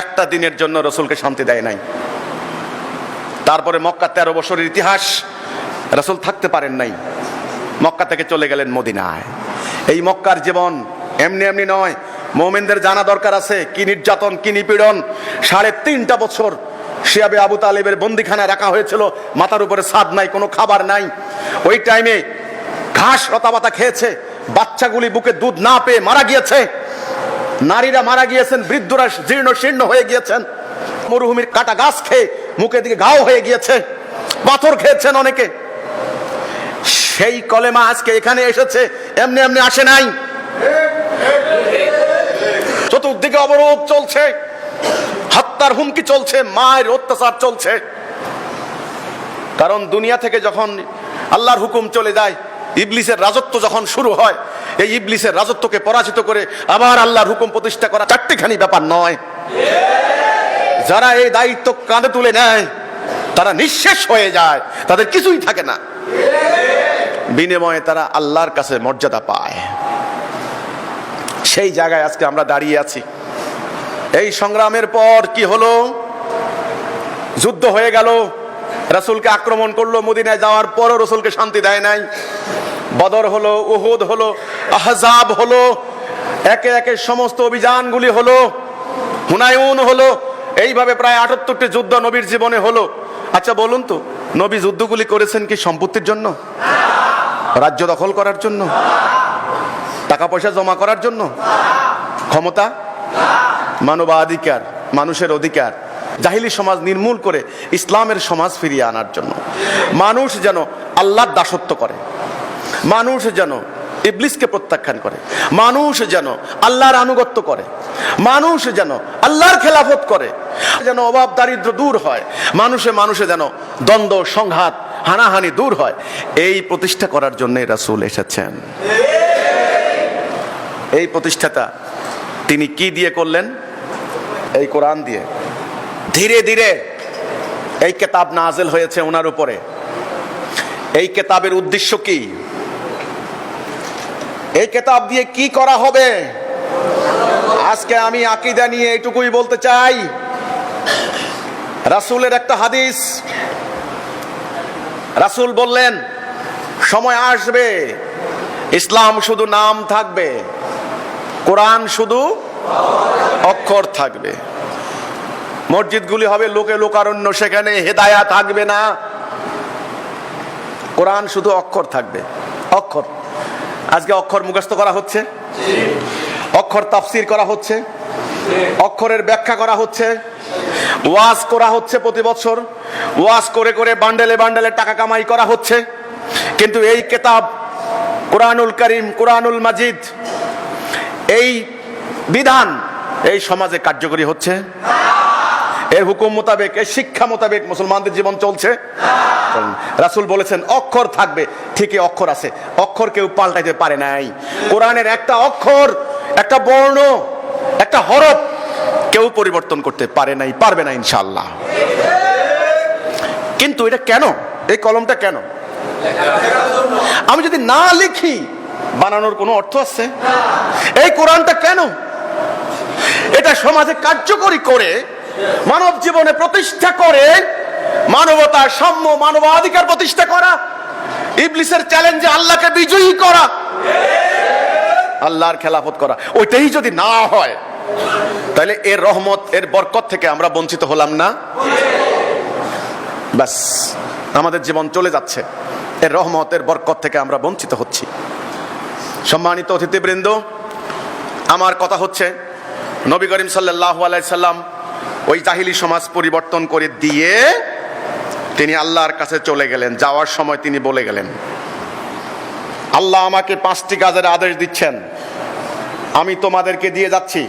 [SPEAKER 1] একটা দিনের জন্য রাসূলকে শান্তি দেয় নাই। তারপরে মক্কা 13 বছরের ইতিহাস, রাসূল থাকতে পারেন নাই, মক্কা থেকে চলে গেলেন মদিনায়। এই মক্কার জীবন এমনি এমনি নয়, মুমিনদের জানা দরকার আছে কি নির্যাতন, কি নিপীড়ন। 3.5 বছর শিয়াবে আবু তালেবের বন্দিখানায় রাখা হয়েছিল, মাথার উপরে ছাদ নাই, কোনো খাবার নাই। ওই টাইমে ঘাস লতাপাতা খেয়েছে, বাচ্চাগুলি বুকে দুধ না পেয়ে মারা গিয়েছে, নারীরা মারা গিয়েছেন, বৃদ্ধরা জীর্ণ শীর্ণ হয়ে গিয়েছেন, মরুভূমির কাটা গাছ খেয়ে মুখের দিকে ঘাও হয়ে গিয়েছে, পাথর খেয়েছেন অনেকে। সেই কলেমা আজকে এখানে এসেছে, এমনি এমনি আসে নাই। চতুর্দিকে অবরোধ চলছে, হত্যার হুমকি চলছে, মায়ের অত্যাচার চলছে। কারণ দুনিয়া থেকে যখন আল্লাহর হুকুম চলে যায়, ইবলিসের রাজত্ব যখন শুরু হয়, এই ইবলিসের রাজত্বকে পরাজিত করে আবার আল্লাহর হুকুম প্রতিষ্ঠা করা চারটিখানি ব্যাপার নয়। যারা এই দায়িত্ব কাঁধে তুলে নেয় তারা নিঃশেষ হয়ে যায়, তাদের কিছুই থাকে না, বিনিময়ে তারা আল্লাহর কাছে মর্যাদা পায়। সেই জায়গায় আজকে আমরা দাঁড়িয়ে আছি। এই সংগ্রামের পর কি হলো? যুদ্ধ হয়ে গেল, রাসূলকে আক্রমণ করলো, মদিনায় যাওয়ার পরও রাসূলকে শান্তি দেয় নাই। বদর হলো, উহুদ হলো, আহজাব হলো, একে একে সমস্ত অভিযানগুলি হলো, হুনায়ুন হলো, এইভাবে প্রায় 78টি যুদ্ধ নবীর জীবনে হলো। আচ্ছা বলুন তো, নবী যুদ্ধগুলি করেছেন কি সম্পত্তির জন্য, রাজ্য দখল করার জন্য, টাকা পয়সা জমা করার জন্য, ক্ষমতা, মানবাধিকার, মানুষের অধিকার, জাহিলি সমাজ নির্মূল করে ইসলামের সমাজ ফিরিয়ে আনার জন্য, মানুষ যেন আল্লাহর দাসত্ব করে, মানুষ যেন ইবলিসকে প্রত্যাখ্যান করে, মানুষ যেন আল্লাহর আনুগত্য করে, মানুষ যেন আল্লাহর খেলাফত করে, যেন অভাব দারিদ্র দূর হয়, মানুষে মানুষে যেন দ্বন্দ্ব সংঘাত হানাহানি দূর হয়। এই প্রতিষ্ঠা করার জন্য রাসূল এসেছেন। এই প্রতিষ্ঠাটা তিনি কি দিয়ে করলেন? এই কোরআন দিয়ে। ধীরে ধীরে এই কিতাব নাযিল হয়েছে ওনার উপরে। এই কিতাবের উদ্দেশ্য কি? এই কিতাব দিয়ে কি করা হবে? আজকে আমি আকীদা নিয়ে এইটুকুই বলতে চাই। রাসূলের একটা হাদিস, রাসূল বললেন সময় আসবে ইসলাম শুধু নাম থাকবে, কোরআন শুধু অক্ষর থাকবে। মসজিদগুলি হবে লোকে লোকারণ্য, সেখানে হেদায়া থাকবে না, কোরআন শুধু অক্ষর থাকবে। অক্ষর, আজকে অক্ষর মুখস্থ করা হচ্ছে, অক্ষর তাফসীর করা হচ্ছে, অক্ষরের ব্যাখ্যা করা হচ্ছে, ওয়াজ করা হচ্ছে, প্রতি বছর ওয়াজ করে করে বান্ডেলে বান্ডেলে টাকা কামাই করা হচ্ছে। কিন্তু এই কিতাব কোরআনুল কারীম, কোরআনুল মাজিদ, এই বিধান এই সমাজে কার্যকরী হচ্ছে? এর হুকুম মোতাবেক, এর শিক্ষা মোতাবেক মুসলমানদের জীবন চলছে। রাসূল বলেছেন অক্ষর থাকবে, ঠিকই অক্ষর আছে, অক্ষর কেউ পাল্টাইতে পারে নাই। কোরআনের একটা অক্ষর, একটা বর্ণ, একটা হরফ কেউ পরিবর্তন করতে পারে নাই, পারবে না ইনশাআল্লাহ। কিন্তু এটা কেন, এই কলমটা কেন? আমি যদি না লিখি বানানোর কোনো অর্থ আছে? এই কোরআনটা কেন? এটা সমাজে কার্যকরী করে, মানব জীবনে প্রতিষ্ঠা করে, মানবতার সাম্য, মানবাধিকার প্রতিষ্ঠা করা, ইবলিসের চ্যালেঞ্জে আল্লাহকে বিজয়ী করা, আল্লাহর খেলাফত করা, ওইটাই যদি না হয় তাহলে এর রহমত, এর বরকত থেকে আমরা বঞ্চিত হলাম না? ব্যাস, আমাদের জীবন চলে যাচ্ছে, এর রহমত, এর বরকত থেকে আমরা বঞ্চিত হচ্ছি। সম্মানিত অতিথিবৃন্দ, আমার কথা হচ্ছে নবী করিম সাল্লাল্লাহু আলাইহি সাল্লাম ওই জাহিলি সমাজ পরিবর্তন করে দিয়ে তিনি আল্লাহর কাছে চলে গেলেন। যাওয়ার সময় তিনি বলে গেলেন, আল্লাহ আমাকে 5টি কাজের আদেশ দিচ্ছেন, আমি তোমাদেরকে দিয়ে যাচ্ছি।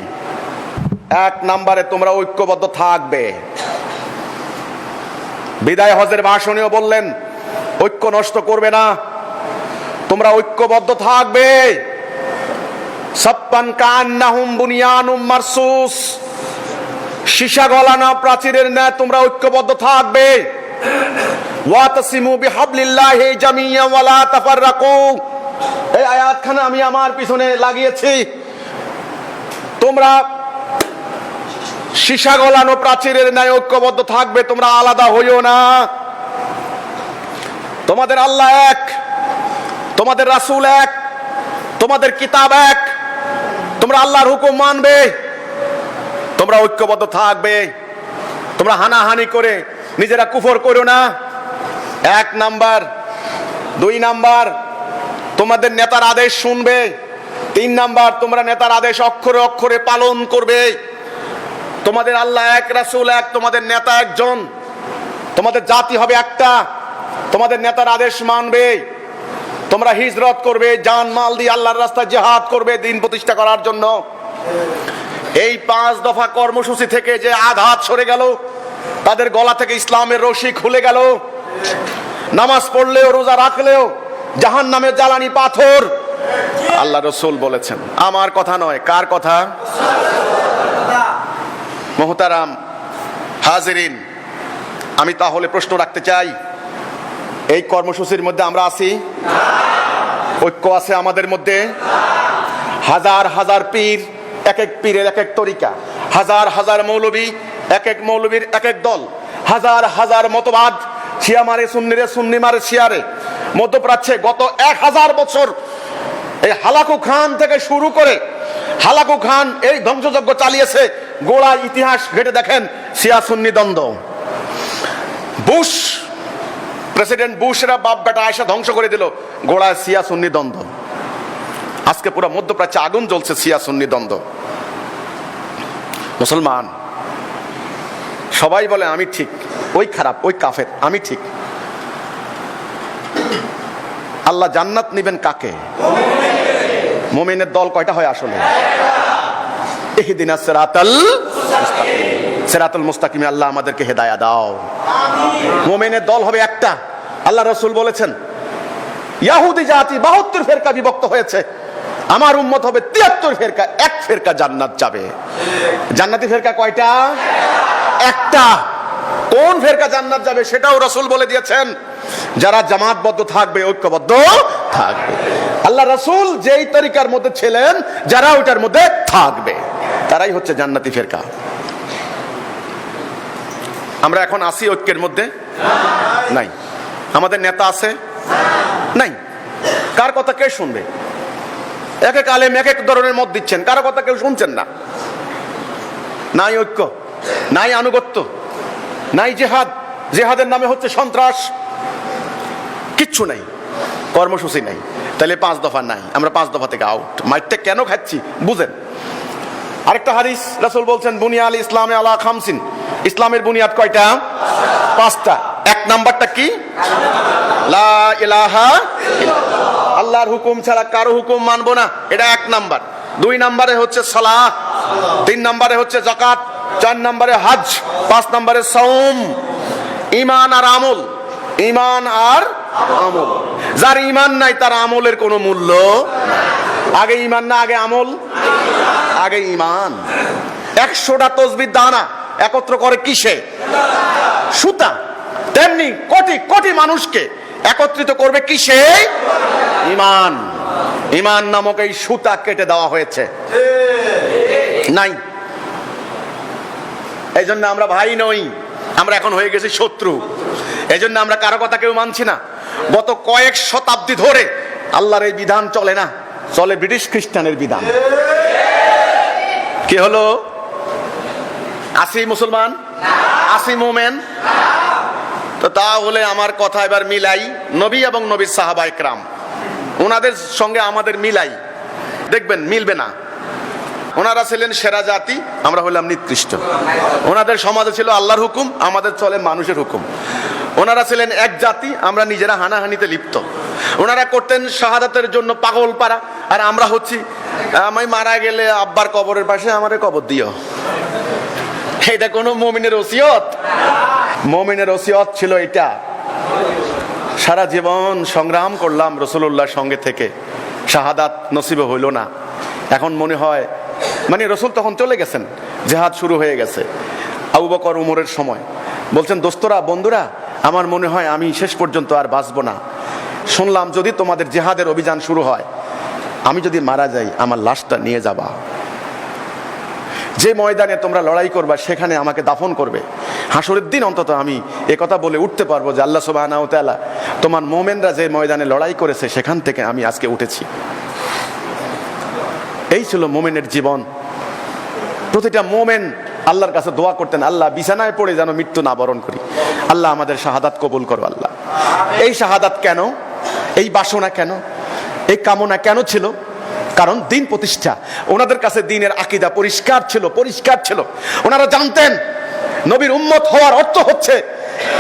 [SPEAKER 1] 1 নম্বরে তোমরা ঐক্যবদ্ধ থাকবে। বিদায় হজের ভাষণেও বললেন ঐক্য নষ্ট করবে না, তোমরা ঐক্যবদ্ধ থাকবে। সাপ্পান কান্নাহুম বুনিয়ানুম মারসুস, সীসা গলানো প্রাচীরের ন্যায় তোমরা ঐক্যবদ্ধ থাকবে। ওয়াতাসিমু বিহাবলিল্লাহি জামিআন ওয়া লা তাফাররাকু, এই আয়াতখানা আমি আমার পিছনে লাগিয়েছি। তোমরা সীসা গলানো প্রাচীরের ন্যায় ঐক্যবদ্ধ থাকবে, তোমরা আলাদা হইও না। তোমাদের আল্লাহ এক, তোমাদের রাসূল এক, তোমাদের কিতাব এক, তোমরা আল্লাহর হুকুম মানবে, তোমরা ঐক্যবদ্ধ থাকবে, তোমরা হানাহানি করে নিজেরা কুফর করো না। 1 নাম্বার। 2 নাম্বার, তোমাদের নেতার আদেশ শুনবে। 3 নাম্বার, তোমরা নেতার আদেশ অক্ষরে অক্ষরে পালন করবে। তোমাদের আল্লাহ এক, রাসূল এক, তোমাদের নেতা একজন, তোমাদের জাতি হবে একটা, তোমাদের নেতার আদেশ মানবে, তোমরা হিজরত করবে, জান মাল দিয়ে আল্লাহর রাস্তায় জিহাদ করবে দিন প্রতিষ্ঠা করার জন্য। এই 5 দফা কর্মসূচি থেকে যে আঘাত সরে গেল, তাদের গলা থেকে ইসলামের রশি খুলে গেল। নামাজ পড়লেও রোজা রাখলেও জাহান্নামে জ্বালানি পাথর। আল্লাহ রাসূল বলেছেন, আমার কথা নয়, কার কথা? মুহতারাম হাজিরিন, আমি তাহলে প্রশ্ন রাখতে চাই, এই কর্মসূচির মধ্যে আমরা আছি? ঐক্য আছে আমাদের মধ্যে? হাজার হাজার পীর, এক এক পীরের এক এক তরিকা, হাজার হাজার মৌলবী, এক এক মৌলবীর এক এক দল, হাজার হাজার মতবাদ, শিয়া মারে সুন্নিরে, সুন্নি মারে শিয়ারে। মধ্যপ্রাচ্যে গত 1000 বছর এই হালাকু খান থেকে শুরু করে হালাকু খান এই ধ্বংসযজ্ঞ চালিয়েছে। গোড়া ইতিহাস ঘেটে দেখেন, শিয়া সুন্নি দ্বন্দ্ব। বুশ, প্রেসিডেন্ট বুশরা বাপ বেটা আয়েশা ধ্বংস করে দিল, গোড়ায় শিয়া সুন্নি দ্বন্দ্ব। আজকে পুরো মধ্যপ্রাচ্যে আগুন জ্বলছে শিয়া সুন্নি দ্বন্দ্ব। মুসলমান সবাই বলে আমি ঠিক, ওই খারাপ, ওই কাফের, আমি ঠিক। আল্লাহ জান্নাত নিবেন কাকে? মুমিনের দল কয়টা হয় আসলে? ইহদিনাস সিরাতাল মুস্তাকিম, সিরাতাল মুস্তাকিমে আল্লাহ আমাদেরকে হেদায়েত দাও। মুমিনের দল হবে একটা। আল্লাহ রাসূল বলেছেন, ইহুদি জাতি 72 ফেরকা বিভক্ত হয়েছে, আমার উম্মত হবে 73 ফেরকা, এক ফেরকা জান্নাত যাবে। জান্নাতি ফেরকা কয়টা? একটা। কোন ফেরকা জান্নাত যাবে সেটাও রাসূল বলে দিয়েছেন, যারা জামাতবদ্ধ থাকবে, ঐক্যবদ্ধ থাকবে। আল্লাহ রাসূল যেই তরিকার মধ্যে ছিলেন, যারা ওইটার মধ্যে থাকবে, তারাই হচ্ছে জান্নাতি ফেরকা। আমরা এখন আসি ঐক্যের মধ্যে? নাই। আমাদের নেতা আছে? নাই। কার কথা কে শুনবে? এক এক আলেম এক এক ধরনের মত দিচ্ছেন, কারো কথা কেউ শুনছেন না। নাই ঐক্য, নাই আনুগত্য, নাই জিহাদ, জিহাদের নামে হচ্ছে সন্ত্রাস, কিচ্ছু নাই, কর্মসূচি নাই। তাহলে 5 দফা নাই, আমরা 5 দফা থেকে আউট। মাইটটা কেন খাচ্ছি বুঝেন। আরেকটা হাদিস রাসূল বলছেন, বুনিয়াল ইসলামে আলা খামসিন, ইসলামের বুনিয়াদ কয়টা? 5টা। 1 নাম্বারটা কি? লা ইলাহা ইল্লাল্লাহ, আল্লাহর হুকুম ছাড়া কারো হুকুম মানবো না, এটা 1 নাম্বার। 2 নাম্বারে হচ্ছে সালাত, 3 নাম্বারে হচ্ছে যাকাত, 4 নম্বরে হজ, 5 নম্বরে সাওম। ঈমান আর আমল, ঈমান আর আমল। যার ঈমান নাই তার আমলের কোনো মূল্য নাই। আগে ঈমান না আগে আমল? আগে ঈমান। 100টা তসবিহ দানা একত্র করে কিসে? সুতা। তেমনি কোটি কোটি মানুষকে একত্রিত করবে কিসে? ঈমান। ঈমান নামক এই সুতা কেটে দেওয়া হয়েছে, নাই। এই জন্য আমরা ভাই নই, আমরা এখন হয়ে গেছি শত্রু। এই জন্য আমরা কারো কথা কেউ মানছি না। গত কয়েক শতাব্দী ধরে আল্লাহর এই বিধান চলে না, চলে ব্রিটিশ খ্রিস্টানের বিধান। কি হলো? আসি মুসলমান, আসি মোমেন। তো তাহলে আমার কথা এবার মিলাই, নবী এবং নবীর সাহাবা ইকরাম, ওনাদের সঙ্গে আমাদের মিলাই, দেখবেন মিলবে না। ওনারা ছিলেন সেরা জাতি, আমরা হলাম নিকৃষ্ট। ওনাদের সমাজে ছিল আল্লাহর হুকুম, আমাদের চলে মানুষের হুকুম। ওনারা ছিলেন এক জাতি, আমরা নিজেরা হানাহানিতে লিপ্ত। ওনারা করতেন শাহাদাতের জন্য পাগল পারা, আর আমরা হচ্ছি আমি মারা গেলে আব্বার কবরের পাশে আমারে কবর দিও। এটা কোন মুমিনের ওসিয়ত? মুমিনের ওসিয়ত ছিল এটা। সারা জীবন সংগ্রাম করলাম রাসূলুল্লাহর সঙ্গে থেকে, শাহাদাত নসিব হইল না। এখন মনে হয়, মানে রাসূল তখন চলে গেছেন, জিহাদ শুরু হয়ে গেছে। আবু বকর উমরের সময় বলছেন, দোস্তরা, বন্ধুরা, আমার মনে হয় আমি শেষ পর্যন্ত আর বাঁচব না। শুনলাম যদি তোমাদের জিহাদের অভিযান শুরু হয়, আমি যদি মারা যাই আমার লাশটা নিয়ে যাবা, যে ময়দানে তোমরা লড়াই করবা সেখানে আমাকে দাফন করবে। হাসরের দিন অন্তত আমি একথা বলে উঠতে পারবো যে আল্লাহ সুবহানাহু ওয়া তাআলা তোমার মোমেনরা যে ময়দানে লড়াই করেছে সেখান থেকে আমি আজকে উঠেছি। এই ছিল মোমেনের জীবন। প্রতিটা মোমেন আল্লাহর কাছে দোয়া করতেন, আল্লাহ বিছানায় পড়ে যেন মৃত্যু না বরণ করি, আল্লাহ আমাদের শাহাদাত কবুল করো আল্লাহ। এই শাহাদাত কেন, এই বাসনা কেন, এই কামনা কেন ছিল? কারণ দিন প্রতিষ্ঠা। ওনাদের কাছে দিনের আকীদা পরিষ্কার ছিল, পরিষ্কার ছিল। ওনারা জানতেন নবীর উম্মত হওয়ার অর্থ হচ্ছে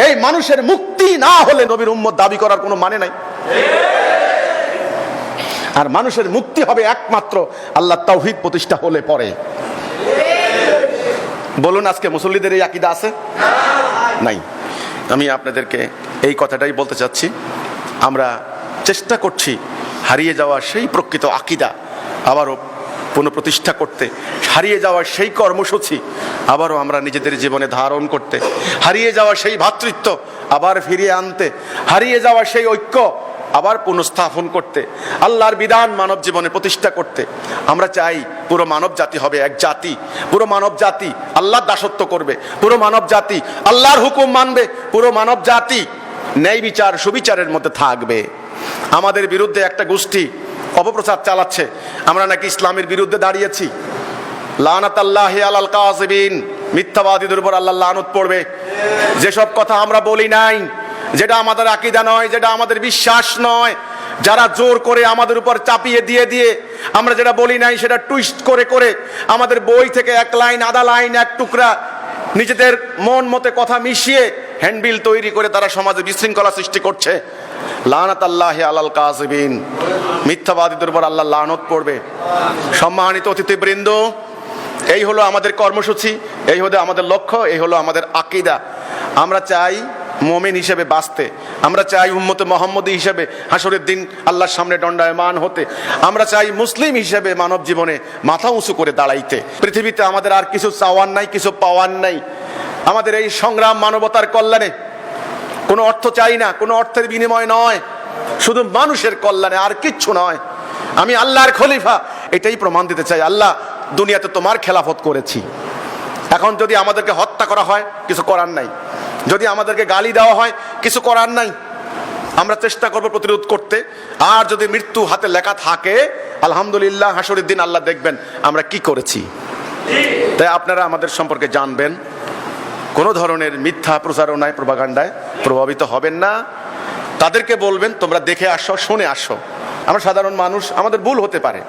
[SPEAKER 1] এই মানুষের মুক্তি না হলে নবীর উম্মত দাবি করার কোনো মানে নাই। আর মানুষের মুক্তি হবে একমাত্র আল্লাহ তাওহীদ প্রতিষ্ঠা হলে পরে। বলুন, আজকে মুসল্লিদের এই আকীদা আছে? নাই। আমি আপনাদেরকে এই কথাটাই বলতে চাচ্ছি, আমরা চেষ্টা করছি হারিয়ে যাওয়া সেই প্রকৃত আকীদা আবারও পুনঃপ্রতিষ্ঠা করতে, হারিয়ে যাওয়া সেই কর্মসূচি আবারও আমরা নিজেদের জীবনে ধারণ করতে, হারিয়ে যাওয়া সেই ভ্রাতৃত্ব আবার ফিরিয়ে আনতে, হারিয়ে যাওয়া সেই ঐক্য আবার পুনঃস্থাপন করতে, আল্লাহর বিধান মানব জীবনে প্রতিষ্ঠা করতে। আমরা চাই পুরো মানব জাতি হবে এক জাতি, পুরো মানব জাতি আল্লাহর দাসত্ব করবে, পুরো মানব জাতি আল্লাহর হুকুম মানবে, পুরো মানব জাতি ন্যায় বিচার সুবিচারের মধ্যে থাকবে। আমাদের বিরুদ্ধে একটা গোষ্ঠী অপপ্রচার চালাচ্ছে আমরা নাকি ইসলামের বিরুদ্ধে দাঁড়িয়েছি। লানাতাল্লাহি আলাল কাযিবিন, মিথ্যাবাদীদের উপর আল্লাহ লানত পড়বে। যেসব কথা আমরা বলি নাই, যেটা আমাদের আকীদা নয়, যেটা আমাদের বিশ্বাস নয়, যারা জোর করে আমাদের উপর চাপিয়ে দিয়ে দিয়ে আমরা যেটা বলি নাই সেটা টুইস্ট করে করে আমাদের বই থেকে এক লাইন আধা লাইন এক টুকরা নিজেদের মন মতে কথা মিশিয়ে হ্যান্ডবিল তৈরি করে তারা সমাজে বিশৃঙ্খলা সৃষ্টি করছে। লানাতাল্লাহি আলাল কাযিবিন, মিথ্যাবাদীদের উপর আল্লাহ লানত পড়বে। সম্মানিত অতিথিবৃন্দ, এই হলো আমাদের কর্মসূচি, এই হলো আমাদের লক্ষ্য, এই হলো আমাদের আকীদা। আমরা চাই মুমিন হিসেবে বাঁচতে, আমরা চাই উম্মতে মুহাম্মদী হিসেবে হাসরের দিন আল্লাহর সামনে দণ্ডায়মান হতে, আমরা চাই মুসলিম হিসেবে মানব জীবনে মাথা উঁচু করে দাঁড়াইতে। পৃথিবীতে আমাদের আর কিছু চাওয়ার নাই, কিছু পাওয়ার নাই। আমাদের এই সংগ্রাম মানবতার কল্যাণে, কোনো অর্থ চাই না, কোনো অর্থের বিনিময় নয়, শুধু মানুষের কল্যাণে, আর কিচ্ছু নয়। আমি আল্লাহর খলিফা, এটাই প্রমাণ দিতে চাই। আল্লাহ, দুনিয়াতে তোমার খেলাফত করেছি। এখন যদি আমাদেরকে হত্যা করা হয়, কিছু করার নাই। যদি আমাদেরকে গালি দেওয়া হয়, কিছু করার নাই। আমরা চেষ্টা করব প্রতিরোধ করতে। আর যদি মৃত্যু হাতে লেখা থাকে, আলহামদুলিল্লাহ, হাসরের দিন আল্লাহ দেখবেন আমরা কি করেছি। তাই আপনারা আমাদের সম্পর্কে জানবেন, কোনো ধরনের মিথ্যা প্রচারণায়, প্রোপাগান্ডায় প্রভাবিত হবেন না। তাদেরকে বলবেন তোমরা দেখে আসো, শুনে আসো। আমরা সাধারণ মানুষ, আমাদের ভুল হতে পারে,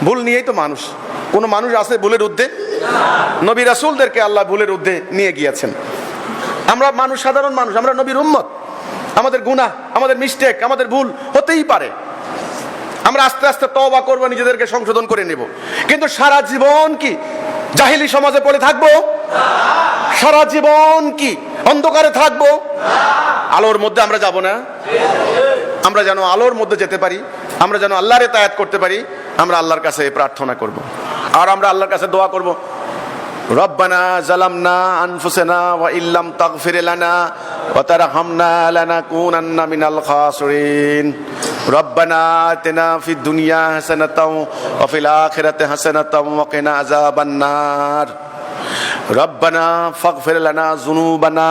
[SPEAKER 1] ভুল নিয়েই তো মানুষ। কোনো মানুষ আছে ভুলের ঊর্ধ্বে? নবী রাসূলদেরকে আল্লাহ ভুলের ঊর্ধ্বে নিয়ে গিয়েছেন। আমরা মানুষ, সাধারণ মানুষ, আমরা নবীর উম্মত। আমাদের গুনাহ, আমাদের মিস্টেক, আমাদের ভুল হতেই পারে। আমরা আস্তে আস্তে তওবা করব, নিজেদেরকে সংশোধন করে নেব। কিন্তু সারা জীবন কি জাহিলি সমাজে পড়ে থাকবো? সারা জীবন কি অন্ধকারে থাকবো? আলোর মধ্যে আমরা যাব না? আমরা যেন আলোর মধ্যে যেতে পারি, আমরা যেন আল্লাহর ইতাআত করতে পারি, আমরা আল্লাহর কাছে প্রার্থনা করব। আর আমরা আল্লাহর কাছে দোয়া করব, রব্বানা জালামনা আনফুসানা ওয়া ইল্লাম তাগফির লানা ওয়া তারহামনা লানাকুনান্না মিনাল খাসিরিন। রব্বানা আতিনা ফিদ দুনিয়া হাসানাতাও ওয়া ফিল আখিরাতি হাসানাতাও ওয়া কিনা আযাবান নার। রব্বানা ফাগফির লানা যুনুবানা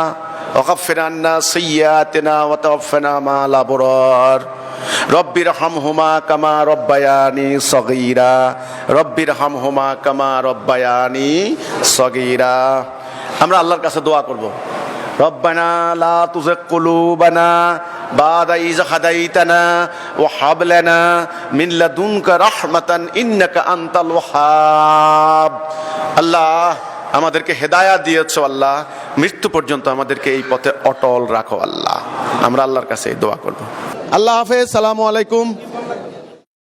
[SPEAKER 1] ওয়া কাফির আন্না সাইয়্যাতিনা ওয়া তাওফানা মা'আল আবরার। রব্বির হামহুমা কামা রব্বায়ানি সগীরা। রব্বির হামহুমা কামা রব্বায়ানি সগীরা। আমরা আল্লাহর কাছে দোয়া করব, রব্বানা লা তুযিগ কুলুবানা বা'দা ইয হাদাইতানা ওয়া হাব লানা মিন লাদুনকা রাহমাতান ইন্নাকা আনতাল ওয়াহ্হাব। আল্লাহ, আমাদেরকে হেদায়াত দিয়েছো আল্লাহ, মৃত্যু পর্যন্ত আমাদেরকে এই পথে অটল রাখো আল্লাহ। আমরা আল্লাহর কাছে দোয়া করব। আল্লাহ হাফেজ, সালামু আলাইকুম।